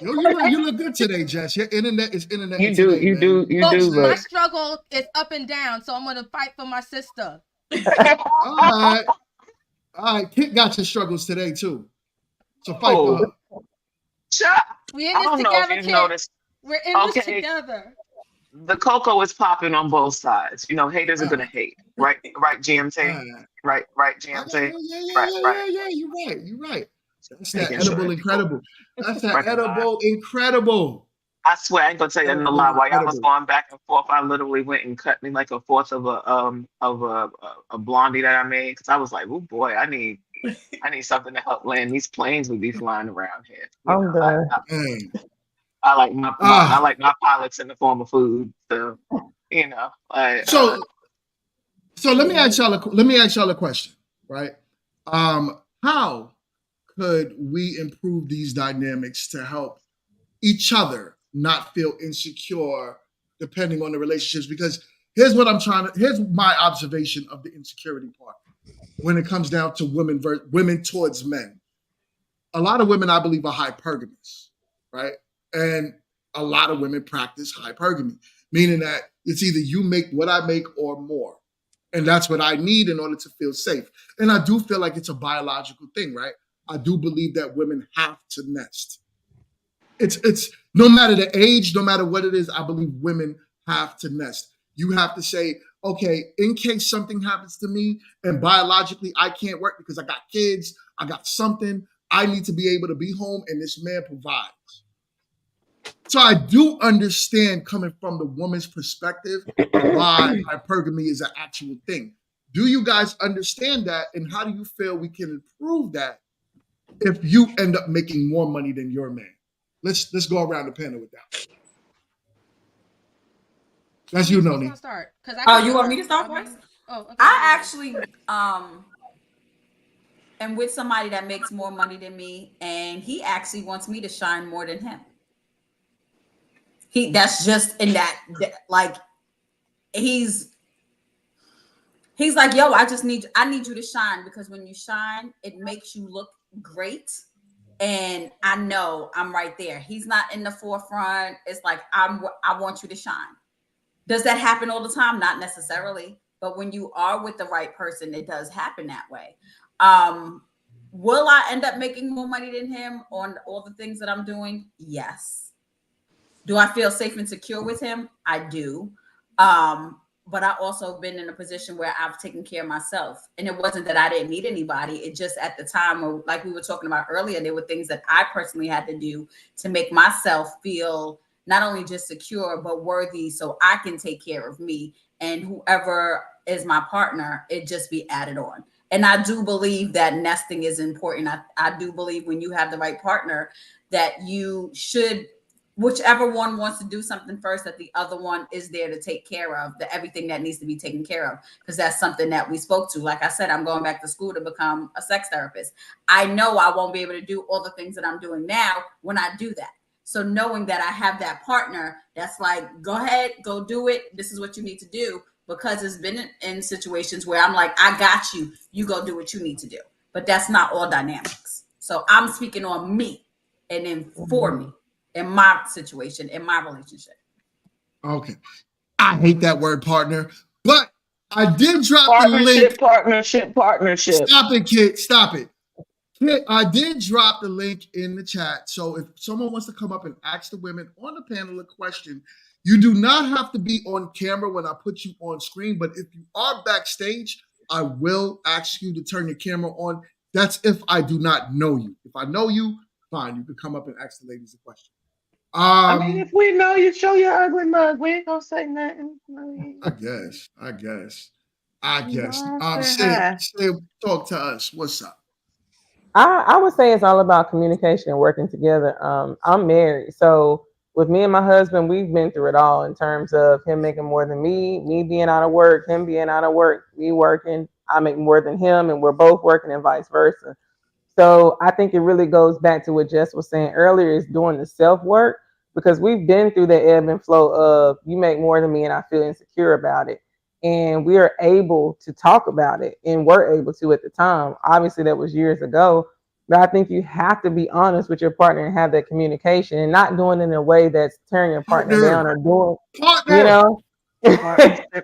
Yo, you look good today, Jess. Your internet is internet. You do My look. struggle is up and down, so I'm gonna fight for my sister. All right. Kit got your struggles today too. So fight for her. We in I this don't know together, if you've kid. noticed. We're in this together. The cocoa is popping on both sides. You know, haters are gonna hate, right? Right, GMT. Right, GMT. Yeah. You're right. That's that Making edible sure. incredible. That's that Recognize. edible incredible. I swear, I ain't gonna tell you no lie. While y'all was going back and forth, I literally went and cut me like a fourth of a blondie that I made, because I was like, oh boy, I need something to help land these planes we be flying around here. I'm done. I like my pilots in the form of food. So like, So let me ask y'all a question, right? How could we improve these dynamics to help each other not feel insecure depending on the relationships? Because here's my observation of the insecurity part when it comes down to women towards men. A lot of women, I believe, are hypergamous, right? And a lot of women practice hypergamy, meaning that it's either you make what I make or more. And that's what I need in order to feel safe. And I do feel like it's a biological thing, right? I do believe that women have to nest. It's no matter the age, no matter what it is, I believe women have to nest. You have to say, okay, in case something happens to me and biologically I can't work because I got kids, I got something, I need to be able to be home and this man provides. So I do understand, coming from the woman's perspective, why hypergamy is an actual thing. Do you guys understand that? And how do you feel we can improve that if you end up making more money than your man? Let's go around the panel with that. That's you, Noni. Start. You want me to start first? Oh, okay. I actually am with somebody that makes more money than me, and he actually wants me to shine more than him. That's just in that, like, he's like, yo, I need you to shine, because when you shine, it makes you look great. And I know I'm right there. He's not in the forefront. It's like, I want you to shine. Does that happen all the time? Not necessarily. But when you are with the right person, it does happen that way. Will I end up making more money than him on all the things that I'm doing? Yes. Do I feel safe and secure with him? I do. But I also been in a position where I've taken care of myself. And it wasn't that I didn't need anybody. It just, at the time, like we were talking about earlier, there were things that I personally had to do to make myself feel not only just secure, but worthy, so I can take care of me. And whoever is my partner, it just be added on. And I do believe that nesting is important. I do believe when you have the right partner that you should, whichever one wants to do something first, that the other one is there to take care of everything that needs to be taken care of. Because that's something that we spoke to. Like I said, I'm going back to school to become a sex therapist. I know I won't be able to do all the things that I'm doing now when I do that. So knowing that I have that partner that's like, go ahead, go do it. This is what you need to do. Because it's been in situations where I'm like, I got you. You go do what you need to do. But that's not all dynamics. So I'm speaking on me and then for me in my situation, in my relationship. Okay. I hate that word partner, but I did drop the link. Partnership. Stop it, kid. Stop it. Kid, I did drop the link in the chat. So if someone wants to come up and ask the women on the panel a question, you do not have to be on camera when I put you on screen. But if you are backstage, I will ask you to turn your camera on. That's if I do not know you. If I know you, fine. You can come up and ask the ladies a question. I mean, if we know you, show your ugly mug. We ain't gonna say nothing. I guess. Say Say, talk to us. What's up? I would say it's all about communication and working together. I'm married, so with me and my husband, we've been through it all in terms of him making more than me being out of work, him being out of work, me working, I make more than him, and we're both working and vice versa. So I think it really goes back to what Jess was saying earlier, is doing the self work, because we've been through the ebb and flow of you make more than me and I feel insecure about it. And we are able to talk about it, and were able to at the time. Obviously, that was years ago. But I think you have to be honest with your partner and have that communication, and not doing it in a way that's tearing your partner down, or doing, you know,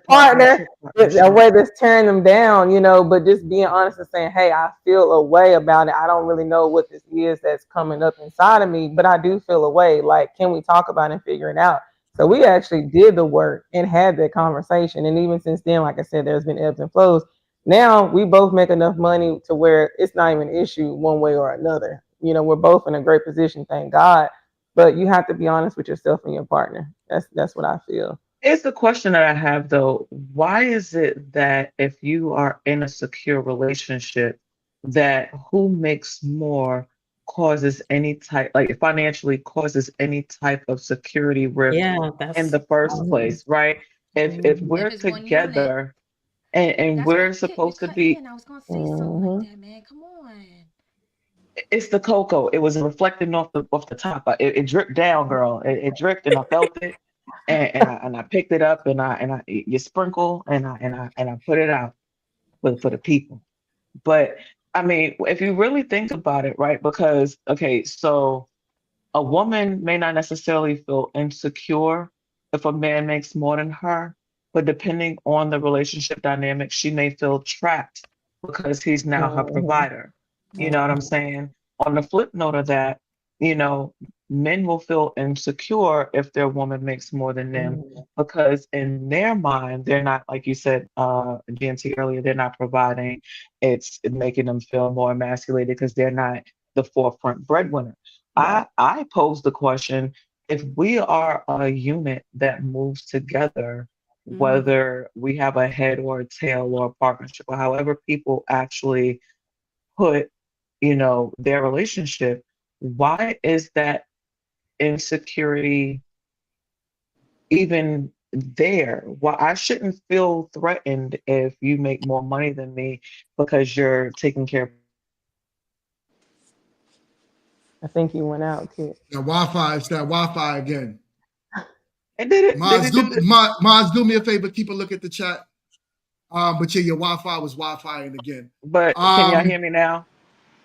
partner, a way that's tearing them down, you know, but just being honest and saying, hey, I feel a way about it. I don't really know what this is that's coming up inside of me, but I do feel a way. Like, can we talk about it and figure it out? So we actually did the work and had that conversation. And even since then, like I said, there's been ebbs and flows. Now we both make enough money to where it's not even an issue one way or another. You know, we're both in a great position, thank God. But you have to be honest with yourself and your partner. That's what I feel. It's the question that I have though. Why is it that if you are in a secure relationship, that who makes more causes any type, like financially causes any type of security risk in the first place, right? If we're If it's one unit, together and that's we're why supposed to cut be, in. I was gonna say something like that, man. Come on. it's the cocoa. It was reflecting off the top. It dripped down, girl. It dripped, and I felt it, and I picked it up, and you sprinkle, and I put it out for the people. But I mean, if you really think about it, right? Because okay, so a woman may not necessarily feel insecure if a man makes more than her, but depending on the relationship dynamic, she may feel trapped because he's now her provider. You know what I'm saying? On the flip note of that, you know, men will feel insecure if their woman makes more than them because in their mind, they're not, like you said, GNT earlier, they're not providing. It's making them feel more emasculated because they're not the forefront breadwinner. I pose the question, if we are a unit that moves together, whether we have a head or a tail or a partnership, or however people actually put, you know, their relationship, why is that insecurity even there? Why I shouldn't feel threatened if you make more money than me because you're taking care of. I think you went out, kid. That Wi-Fi, it's that Wi-Fi again. It did it. Mods, do me a favor, keep a look at the chat. But yeah, your Wi-Fi was Wi-Fi-ing again. But can y'all hear me now?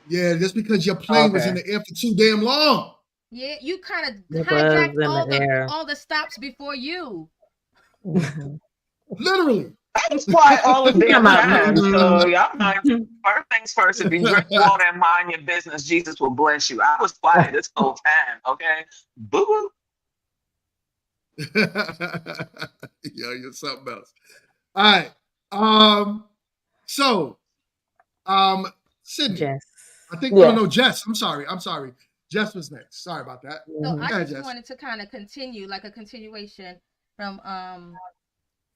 Yeah, just because your plane was in the air for too damn long. Yeah, you kind of It hijacked was in the air. all the stops before you. Literally. I was quiet all the damn time. So y'all know, first things first, if you drink water and mind your business, Jesus will bless you. I was quiet this whole time, okay? Boo-boo. Yo, you're something else. All right. Sydney. Jess. I think no, Jess. I'm sorry. Jess was next. Sorry about that. So I just wanted to kind of continue, like a continuation from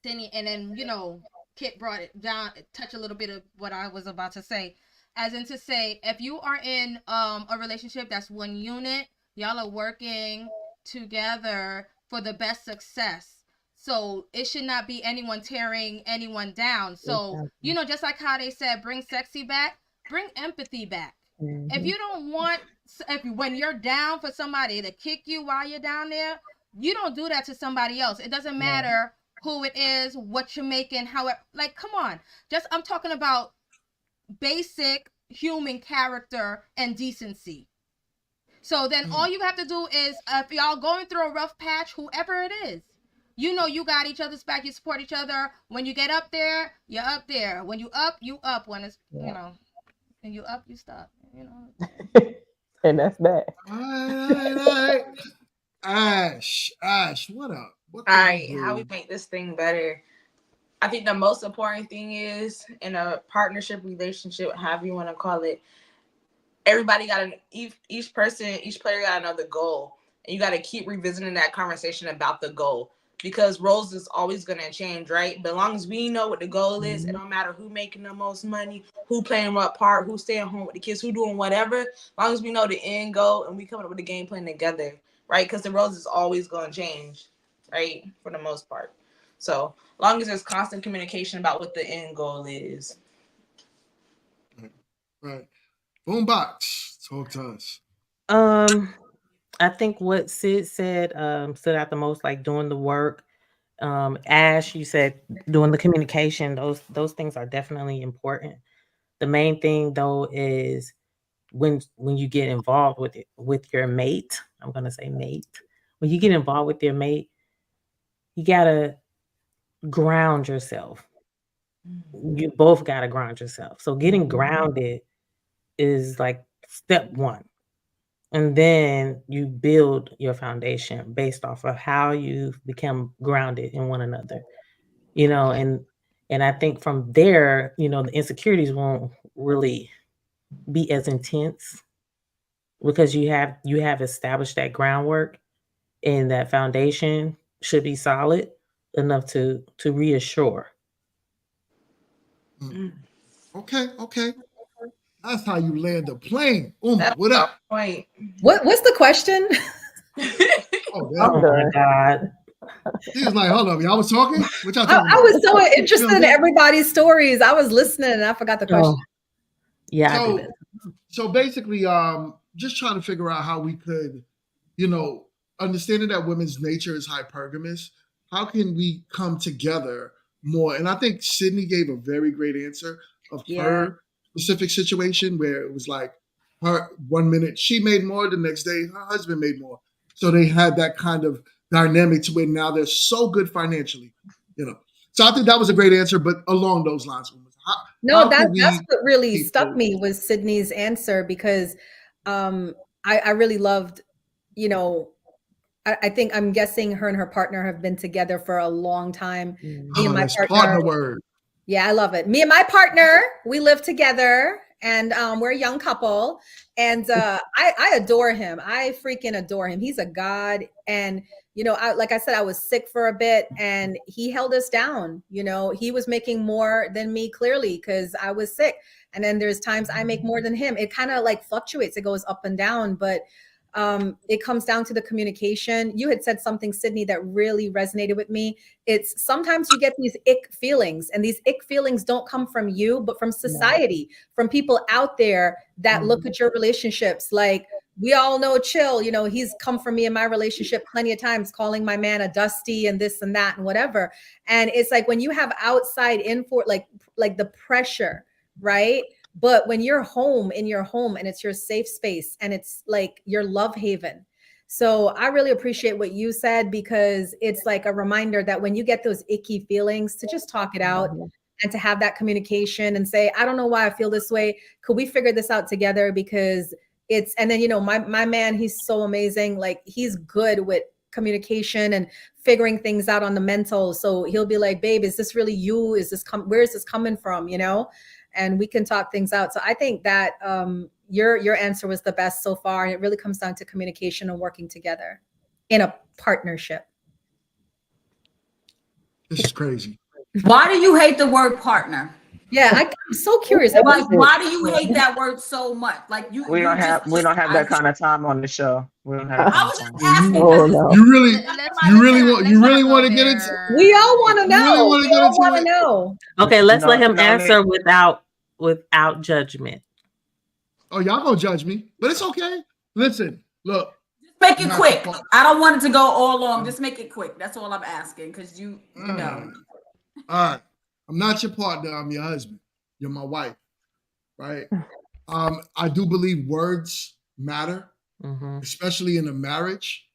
Sydney, and then Kit brought it down, touch a little bit of what I was about to say, as in to say, if you are in a relationship that's one unit, y'all are working together for the best success. So it should not be anyone tearing anyone down. So, just like how they said, bring sexy back, bring empathy back. If you don't want, when you're down for somebody to kick you while you're down there, you don't do that to somebody else. It doesn't matter who it is, what you're making, however, like, come on. I'm talking about basic human character and decency. So then all you have to do is, if y'all going through a rough patch, whoever it is, you got each other's back, you support each other. When you get up there, you're up there. When you up. When it's, when you up, you stop, And that's that. All right. Ash, what up? All right, how we make this thing better? I think the most important thing is in a partnership, relationship, however you want to call it, everybody got each player got to know the goal, and you got to keep revisiting that conversation about the goal, because roles is always going to change, right? But as long as we know what the goal is, it don't matter who making the most money, who playing what part, who staying home with the kids, who doing whatever. As long as we know the end goal and we coming up with a game plan together, right? Because the roles is always going to change, right? For the most part. So long as there's constant communication about what the end goal is. Right. Boombox, talk to us. I think what Sid said stood out the most, like doing the work. Ash, you said doing the communication. Those things are definitely important. The main thing though is when you get involved with your mate. I'm gonna say mate. When you get involved with your mate, you gotta ground yourself. You both gotta ground yourself. So getting grounded is like step one. And then you build your foundation based off of how you become grounded in one another, and I think from there, the insecurities won't really be as intense because you have established that groundwork, and that foundation should be solid enough to reassure. Okay. That's how you land a plane. Uma, what up? Point. What's the question? Oh my God. He was like, hold up, y'all was talking? What y'all I talking about? was so interested in everybody's stories. I was listening and I forgot the question. Yeah. So basically, just trying to figure out how we could, understanding that women's nature is hypergamous, how can we come together more? And I think Sydney gave a very great answer of her specific situation where it was like her 1 minute she made more, the next day her husband made more. So they had that kind of dynamic to where now they're so good financially, So I think that was a great answer, but along those lines. That's what really stuck me was Sydney's answer, because I really loved, I think I'm guessing her and her partner have been together for a long time. Me and my partner word. Yeah, I love it. Me and my partner, we live together, and we're a young couple. And I adore him. I freaking adore him. He's a god. And like I said, I was sick for a bit, and he held us down. He was making more than me, clearly, because I was sick. And then there's times I make more than him. It kind of like fluctuates. It goes up and down, but it comes down to the communication. You had said something, Sydney, that really resonated with me. It's sometimes you get these ick feelings, and these ick feelings don't come from you, but from society, from people out there that look at your relationships. Like, we all know Chill, he's come from me in my relationship plenty of times, calling my man a dusty and this and that and whatever. And it's like when you have outside info, like the pressure, right? But when you're home in your home and it's your safe space and it's like your love haven. So I really appreciate what you said, because it's like a reminder that when you get those icky feelings, to just talk it out and to have that communication and say, I don't know why I feel this way. Could we figure this out together? Because and then, my man, he's so amazing. Like, he's good with communication and figuring things out on the mental. So he'll be like, babe, is this really you? Where is this coming from? And we can talk things out. So I think that your answer was the best so far. And it really comes down to communication and working together in a partnership. This is crazy. Why do you hate the word partner? Yeah, I'm so curious. Why do you hate that word so much? Like we don't have that kind of time on the show. We don't have. I was just asking. You really want to get into? We all want to know. We all want to know. Okay, let's let him answer without judgment. Oh, y'all gonna judge me, but it's okay. Listen, look. Just make it quick. I don't want it to go all long. Just make it quick. That's all I'm asking, because you know. All right. I'm not your partner. I'm your husband. You're my wife, right? I do believe words matter, especially in a marriage.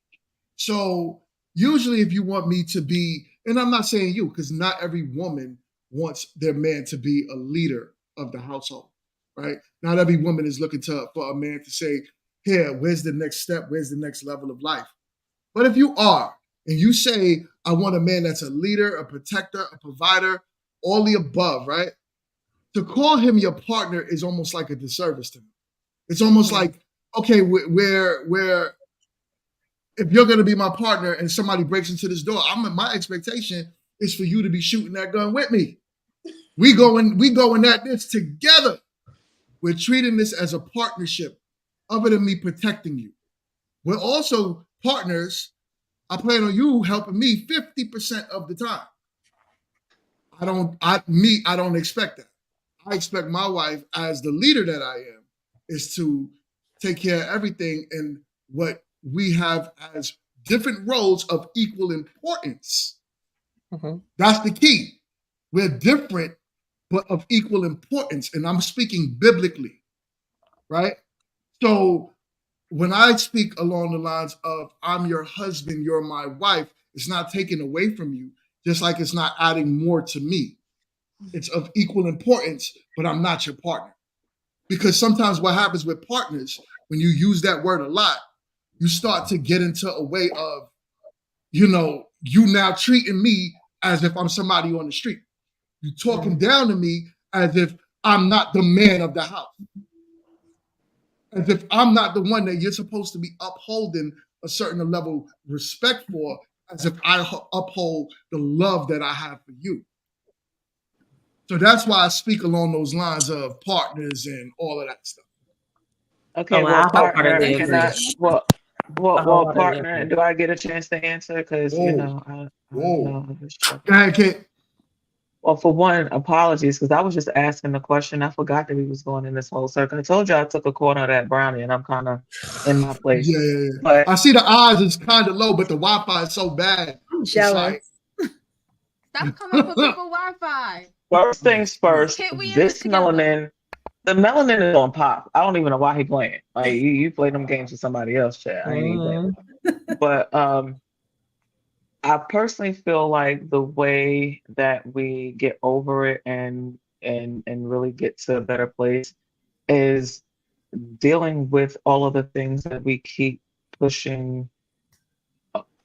So usually if you want me to be, and I'm not saying you, because not every woman wants their man to be a leader of the household, right? Not every woman is looking for a man to say, here, where's the next step? Where's the next level of life? But if you are, and you say, I want a man that's a leader, a protector, a provider, all the above, right? To call him your partner is almost like a disservice to me. It's almost like, okay, where if you're going to be my partner and somebody breaks into this door, my expectation is for you to be shooting that gun with me. We going at this together. We're treating this as a partnership, other than me protecting you. We're also partners. I plan on you helping me 50% of the time. I don't expect that. I expect my wife, as the leader that I am, is to take care of everything in what we have as different roles of equal importance. Mm-hmm. That's the key. We're different, but of equal importance. And I'm speaking biblically, right? So when I speak along the lines of I'm your husband, you're my wife, it's not taken away from you, just like it's not adding more to me. It's of equal importance, but I'm not your partner. Because sometimes what happens with partners, when you use that word a lot, you start to get into a way of, you now treating me as if I'm somebody on the street. You talking down to me as if I'm not the man of the house. As if I'm not the one that you're supposed to be upholding a certain level of respect for, as if I uphold the love that I have for you. So that's why I speak along those lines of partners and all of that stuff. Okay, Oh, well, I partner, wholeheartedly can agree. I, well, wholeheartedly partner, agree. do I get a chance to answer? Because, I don't know. Go ahead, Kit. Well, for one, apologies, because I was just asking the question. I forgot that we was going in this whole circle. I told you I took a corner of that brownie, and I'm kind of in my place. Yeah. But I see the eyes is kind of low, but the Wi-Fi is so bad. I'm jealous. Stop coming up with people Wi-Fi. First things first, Can't we end this this together? melanin, the melanin is on pop. I don't even know why he playing. Like you play them games with somebody else, Chad. I ain't even playing. But I personally feel like the way that we get over it and really get to a better place is dealing with all of the things that we keep pushing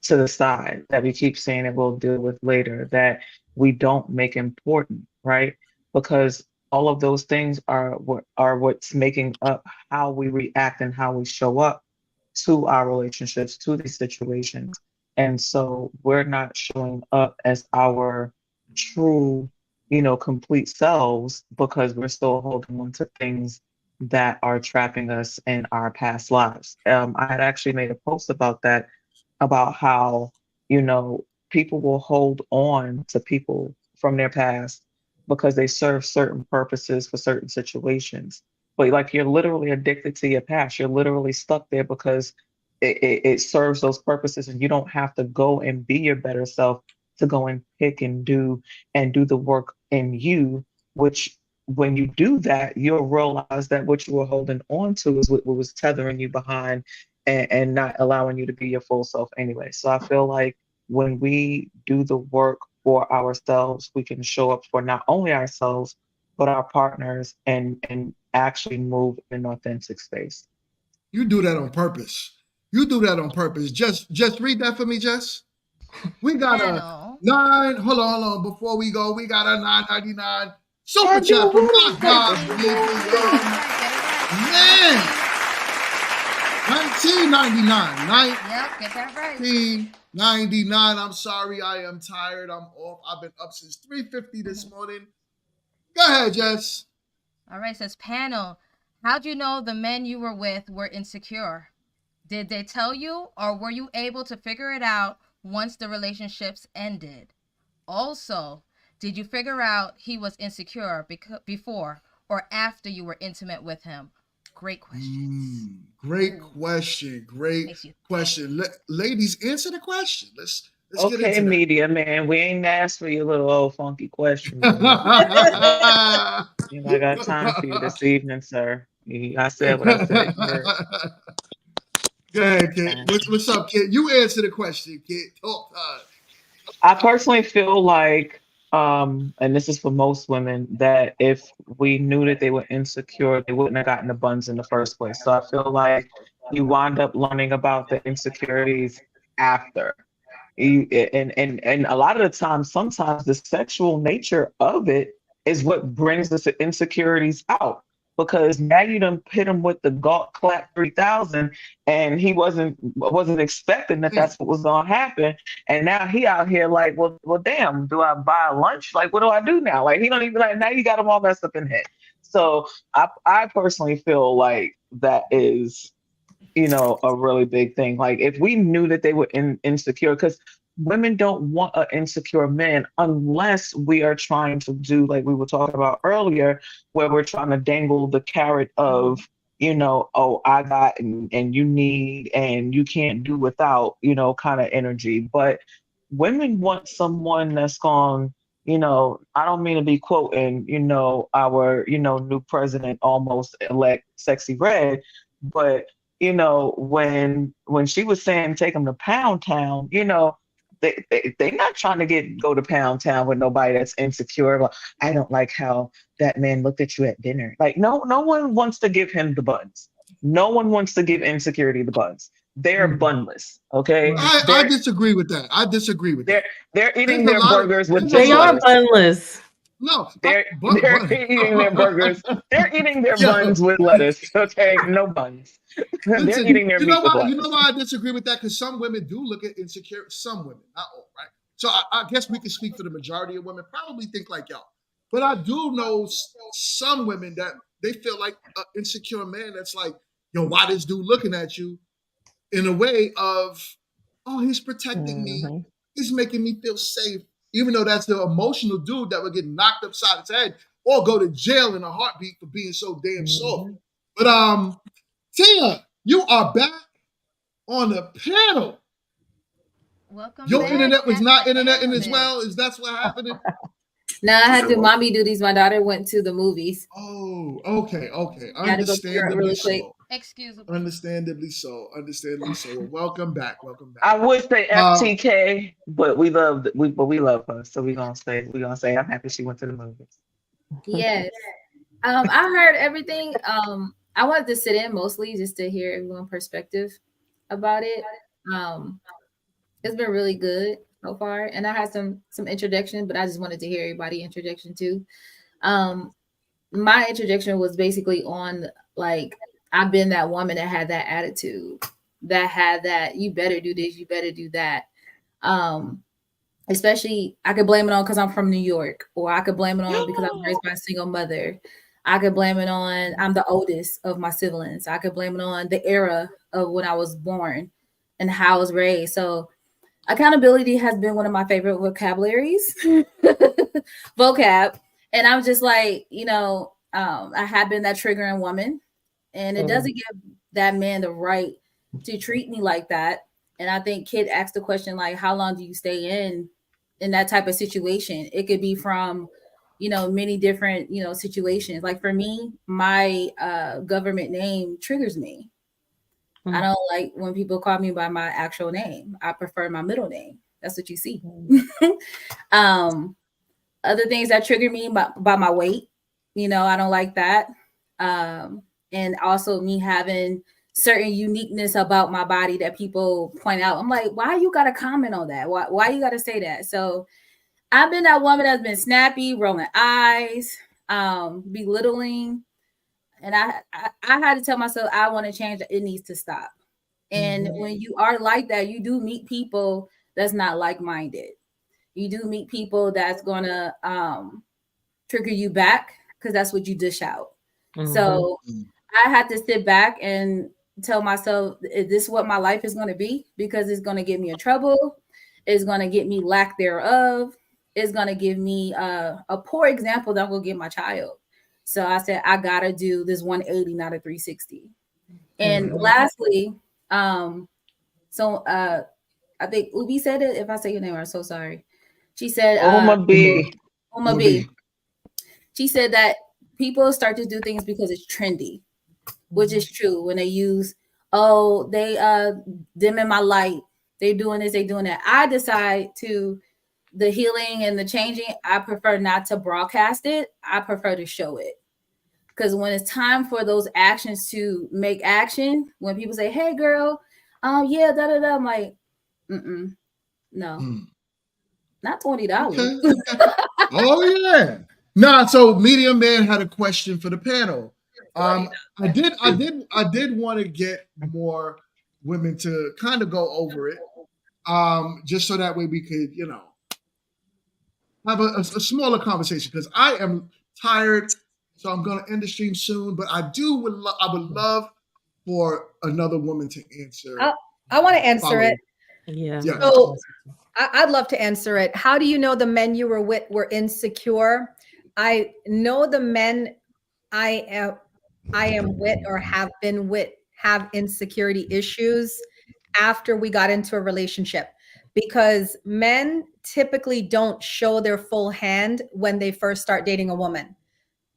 to the side, that we keep saying that we'll deal with later, that we don't make important, right? Because all of those things are what's making up how we react and how we show up to our relationships, to these situations. And so we're not showing up as our true, complete selves because we're still holding on to things that are trapping us in our past lives. I had actually made a post about that, about how, people will hold on to people from their past because they serve certain purposes for certain situations. But like you're literally addicted to your past. You're literally stuck there because it serves those purposes, and you don't have to go and be your better self to go and pick and do the work in you, which when you do that, you'll realize that what you were holding on to is what was tethering you behind and not allowing you to be your full self anyway. So I feel like when we do the work for ourselves, we can show up for not only ourselves, but our partners and actually move in an authentic space. You do that on purpose. You do that on purpose. Just read that for me, Jess. We got a 9. Hold on. Before we go, we got a $9.99 super chat from my God. Man. $19.99. Yep, get that right. $19.99. I'm sorry, I am tired. I'm off. I've been up since 3:50 this morning. Go ahead, Jess. All right, says panel. How'd you know the men you were with were insecure? Did they tell you, or were you able to figure it out once the relationships ended? Also, did you figure out he was insecure before or after you were intimate with him? Great question. Great question. Ladies, answer the question. Let's get into Okay, that. media man, we ain't asked for your little old funky questions. I got time for you this evening, sir. I said what I said. Go ahead, Kid. What's up, Kid? You answer the question, Kid. Talk time. I personally feel like, and this is for most women, that if we knew that they were insecure, they wouldn't have gotten the buns in the first place. So I feel like you wind up learning about the insecurities after. And a lot of the time, sometimes the sexual nature of it is what brings the insecurities out. Because now you done hit him with the Gawk Clap 3000, and he wasn't expecting that that's what was gonna happen. And now he out here like, well, damn, do I buy lunch? Like, what do I do now? Like, he don't even like, now you got him all messed up in the head. So I personally feel like that is, a really big thing. Like, if we knew that they were insecure, because women don't want an insecure man unless we are trying to do, like we were talking about earlier, where we're trying to dangle the carrot of, oh, I got and you need and you can't do without, kind of energy. But women want someone that's going, I don't mean to be quoting, our, new president, almost elect Sexy Red, but when she was saying take them to Pound Town, they not trying to go to Pound Town with nobody that's insecure. Well, I don't like how that man looked at you at dinner. Like, no one wants to give him the buns. No one wants to give insecurity the buns. They're bunless. Okay. I disagree with that. I disagree with that. They're eating their burgers with they are bunless. No, they're eating their burgers. They're eating their buns with lettuce. Okay, no buns. They're eating their meat with lettuce. You know why I disagree with that? Because some women do look at insecure. Some women, not all, right? So I guess we can speak for the majority of women. Probably think like y'all, but I do know some women that they feel like an insecure man. That's like, yo, why this dude looking at you? In a way of, oh, he's protecting me. He's making me feel safe. Even though that's the emotional dude that would get knocked upside his head or go to jail in a heartbeat for being so damn soft. But Tia, you are back on the panel. Welcome. Your back. internet was not interneting as well. Is that what happened? No, I had to mommy duties. My daughter went to the movies. Oh, okay. Understandably so. Excusable. Understandably so. Well, welcome back. I would say FTK, but we love her, so we're gonna say I'm happy she went to the movies. Yes. I heard everything. I wanted to sit in mostly just to hear everyone's perspective about it. It's been really good so far, and I had some introduction, but I just wanted to hear everybody's introduction too. My introduction was basically on, like, I've been that woman that had that attitude, that had that, you better do this, you better do that. Especially, I could blame it on because I'm from New York, or I could blame it on because I was raised by a single mother. I could blame it on, I'm the oldest of my siblings. I could blame it on the era of when I was born and how I was raised. So accountability has been one of my favorite vocabularies, vocab. And I'm just like, I have been that triggering woman. And it doesn't give that man the right to treat me like that. And I think Kid asked the question, like, how long do you stay in that type of situation? It could be from, many different, situations. Like for me, my government name triggers me. I don't like when people call me by my actual name. I prefer my middle name. That's what you see. Other things that trigger me by my weight, I don't like that. And also me having certain uniqueness about my body that people point out. I'm like, why you got to comment on that? Why you got to say that? So I've been that woman that's been snappy, rolling eyes, belittling. And I had to tell myself, I want to change. It needs to stop. And when you are like that, you do meet people that's not like-minded. You do meet people that's going to trigger you back because that's what you dish out. So I had to sit back and tell myself, is this what my life is going to be? Because it's going to get me in trouble. It's going to get me lack thereof. It's going to give me a poor example that I'm going to give my child. So I said, I got to do this 180, not a 360. And lastly, I think Ubi said it. If I say your name, I'm so sorry. She said, Uma B. She said that people start to do things because it's trendy, which is true. When they use, they dimming my light. They doing this, they doing that. I decide to, the healing and the changing, I prefer not to broadcast it. I prefer to show it. Because when it's time for those actions to make action, when people say, hey girl, I'm like, No, Mm. not $20. Okay. Oh yeah. Nah, so Medium Man had a question for the panel. I did want to get more women to kind of go over it. Just so that way we could, have a smaller conversation because I am tired, so I'm gonna end the stream soon. But I would love for another woman to answer. I want to answer it. Yeah. Yeah. So I'd love to answer it. How do you know the men you were with were insecure? I know the men I am with or have been with have insecurity issues after we got into a relationship, because men typically don't show their full hand when they first start dating a woman.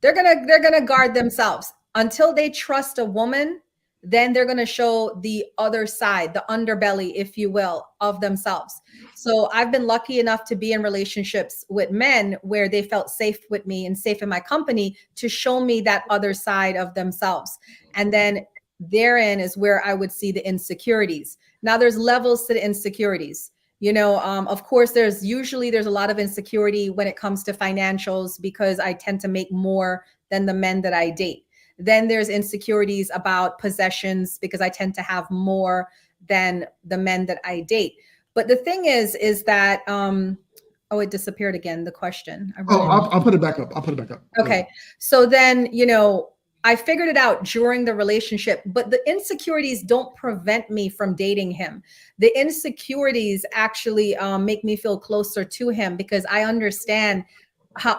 They're gonna guard themselves until they trust a woman. Then they're gonna show the other side, the underbelly, if you will, of themselves. So I've been lucky enough to be in relationships with men where they felt safe with me and safe in my company to show me that other side of themselves. And then therein is where I would see the insecurities. Now there's levels to the insecurities. Of course, there's a lot of insecurity when it comes to financials because I tend to make more than the men that I date. Then there's insecurities about possessions because I tend to have more than the men that I date. But the thing is that, it disappeared again, the question. I'll put it back up. Okay. So then, I figured it out during the relationship, but the insecurities don't prevent me from dating him. The insecurities actually make me feel closer to him because I understand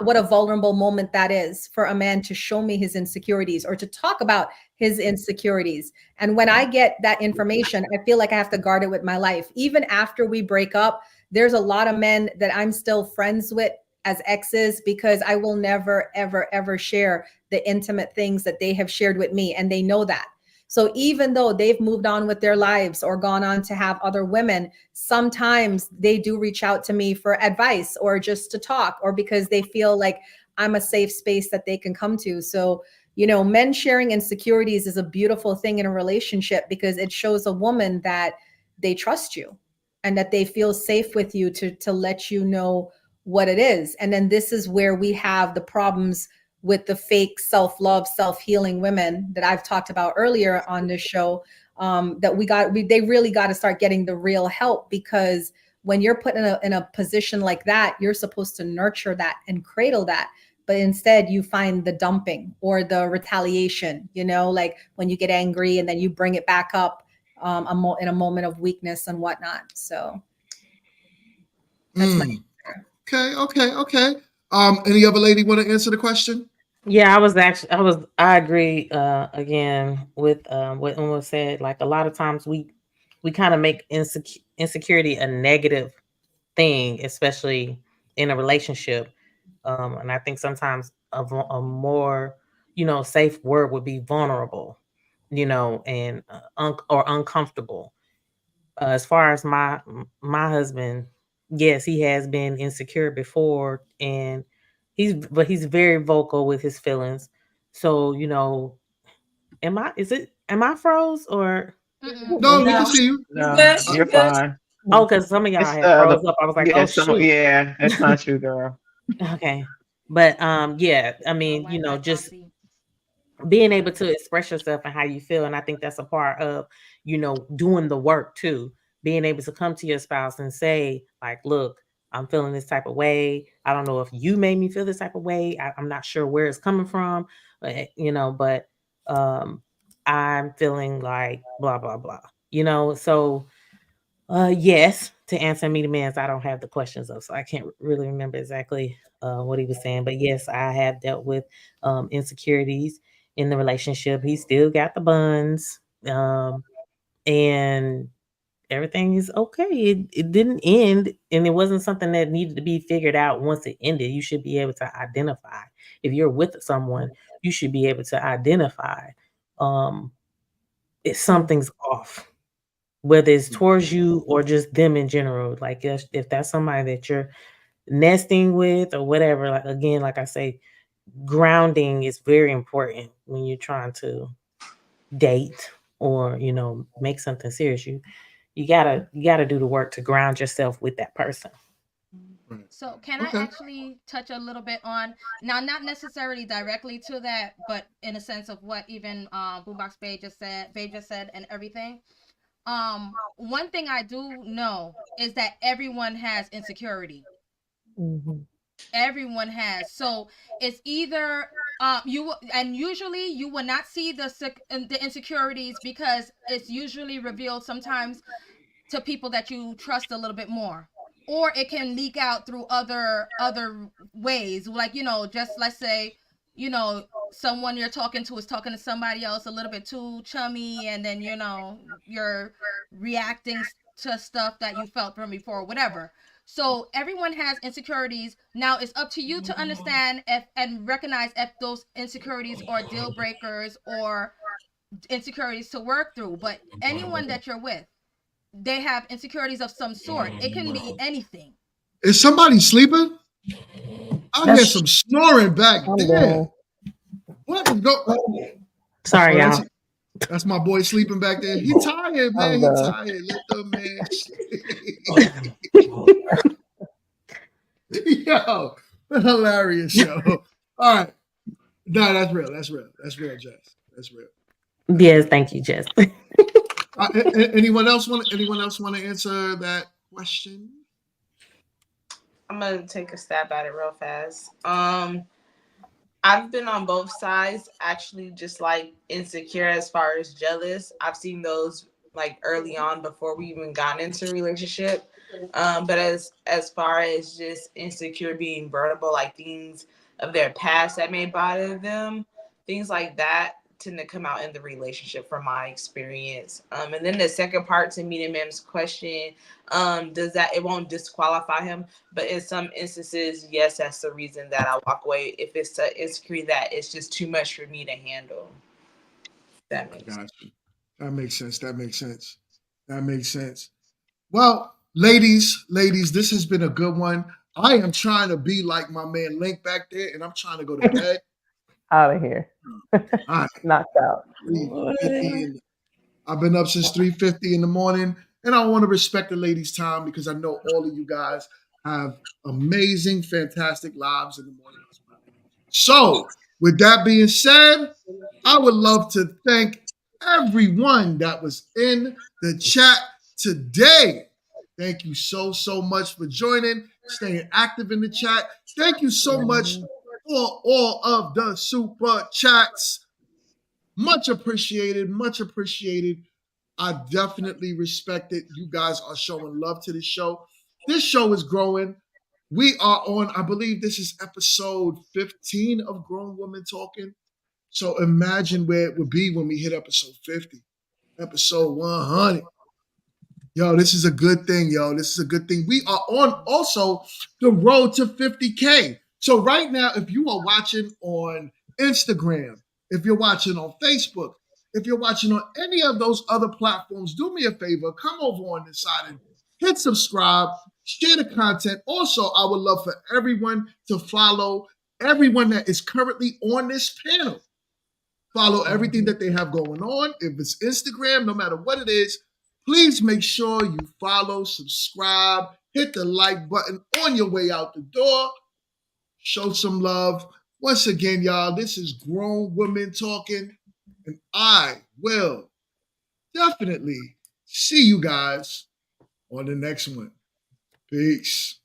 what a vulnerable moment that is for a man to show me his insecurities or to talk about his insecurities. And when I get that information, I feel like I have to guard it with my life. Even after we break up, there's a lot of men that I'm still friends with as exes because I will never, ever, ever share the intimate things that they have shared with me. And they know that. So even though they've moved on with their lives or gone on to have other women, sometimes they do reach out to me for advice or just to talk or because they feel like I'm a safe space that they can come to. So, men sharing insecurities is a beautiful thing in a relationship because it shows a woman that they trust you and that they feel safe with you to let you know what it is. And then this is where we have the problems with the fake self-love, self-healing women that I've talked about earlier on this show, that they really got to start getting the real help, because when you're put in a position like that, you're supposed to nurture that and cradle that. But instead you find the dumping or the retaliation, like when you get angry and then you bring it back up in a moment of weakness and whatnot. So that's my Okay. Any other lady want to answer the question? Yeah, I agree again with what Uma said. Like a lot of times we kind of make insecurity a negative thing, especially in a relationship. And I think sometimes a more, safe word would be vulnerable, and or uncomfortable. As far as my husband, yes, he has been insecure before, and he's very vocal with his feelings. So, am I froze or? No, we can see you. No, Yes, you're yes. fine. Oh, because some of y'all It's had the other. froze up. I was like, Yeah, oh shoot. yeah, it's not you, girl. Okay. But yeah, I mean, just being able to express yourself and how you feel. And I think that's a part of, doing the work too. Being able to come to your spouse and say, like, look, I'm feeling this type of way. I don't know if you made me feel this type of way. I'm not sure where it's coming from, but I'm feeling like blah, blah, blah, so yes, to answer me demands, I don't have the questions up, so I can't really remember exactly what he was saying. But yes, I have dealt with insecurities in the relationship. He still got the buns, and everything is okay. It didn't end, and it wasn't something that needed to be figured out once it ended. You should be able to identify. If you're with someone, you should be able to identify if something's off, whether it's towards you or just them in general. Like if that's somebody that you're nesting with or whatever, like again, like I say, grounding is very important when you're trying to date or make something serious. you gotta do the work to ground yourself with that person. So can I actually touch a little bit on, now not necessarily directly to that, but in a sense of what even Boombox Babe just said and everything. One thing I do know is that everyone has insecurity. Everyone has. So it's either usually you will not see the insecurities because it's usually revealed sometimes to people that you trust a little bit more, or it can leak out through other ways, like, just let's say, someone you're talking to is talking to somebody else a little bit too chummy, and then you're reacting to stuff that you felt from before or whatever. So everyone has insecurities. Now it's up to you to understand and recognize if those insecurities are deal breakers or insecurities to work through. But anyone that you're with, they have insecurities of some sort. It can be anything. Is somebody sleeping? I hear some snoring back there. What is going? Sorry, y'all. That's my boy sleeping back there. He tired, man. He tired. Let the man sleep. Yo, hilarious, yo. All right. No, that's real. That's real. That's real, Jess. That's real. Yes, thank you, Jess. Anyone else want to answer that question? I'm gonna take a stab at it real fast. I've been on both sides, actually, just like insecure as far as jealous. I've seen those like early on before we even got into a relationship. But as far as just insecure being vulnerable, like things of their past that may bother them, things like that tend to come out in the relationship from my experience. And then the second part to Meet and Mem's question, it won't disqualify him, but in some instances, yes, that's the reason that I walk away. If it's an insecurity that it's just too much for me to handle. That makes sense. That makes sense. That makes sense. That makes sense. Well, ladies, this has been a good one. I am trying to be like my man Link back there, and I'm trying to go to bed. Out of here. Right. Knocked out. I've been up since 3:50 in the morning, and I want to respect the ladies' time because I know all of you guys have amazing, fantastic lives in the morning. So, with that being said, I would love to thank everyone that was in the chat today. Thank you so much for joining, staying active in the chat. Thank you so much for all of the super chats. Much appreciated, much appreciated. I definitely respect it. You guys are showing love to the show. This show is growing. We are on, I believe this is episode 15 of Grown Women Talking. So imagine where it would be when we hit episode 50, episode 100. Yo, this is a good thing, yo. This is a good thing. We are on also the road to 50K. So right now, if you are watching on Instagram, if you're watching on Facebook, if you're watching on any of those other platforms, do me a favor, come over on this side and hit subscribe, share the content. Also, I would love for everyone to follow everyone that is currently on this panel. Follow everything that they have going on. If it's Instagram, no matter what it is, please make sure you follow, subscribe, hit the like button on your way out the door. Show some love. Once again, y'all, this is Grown Women Talking, and I will definitely see you guys on the next one. Peace.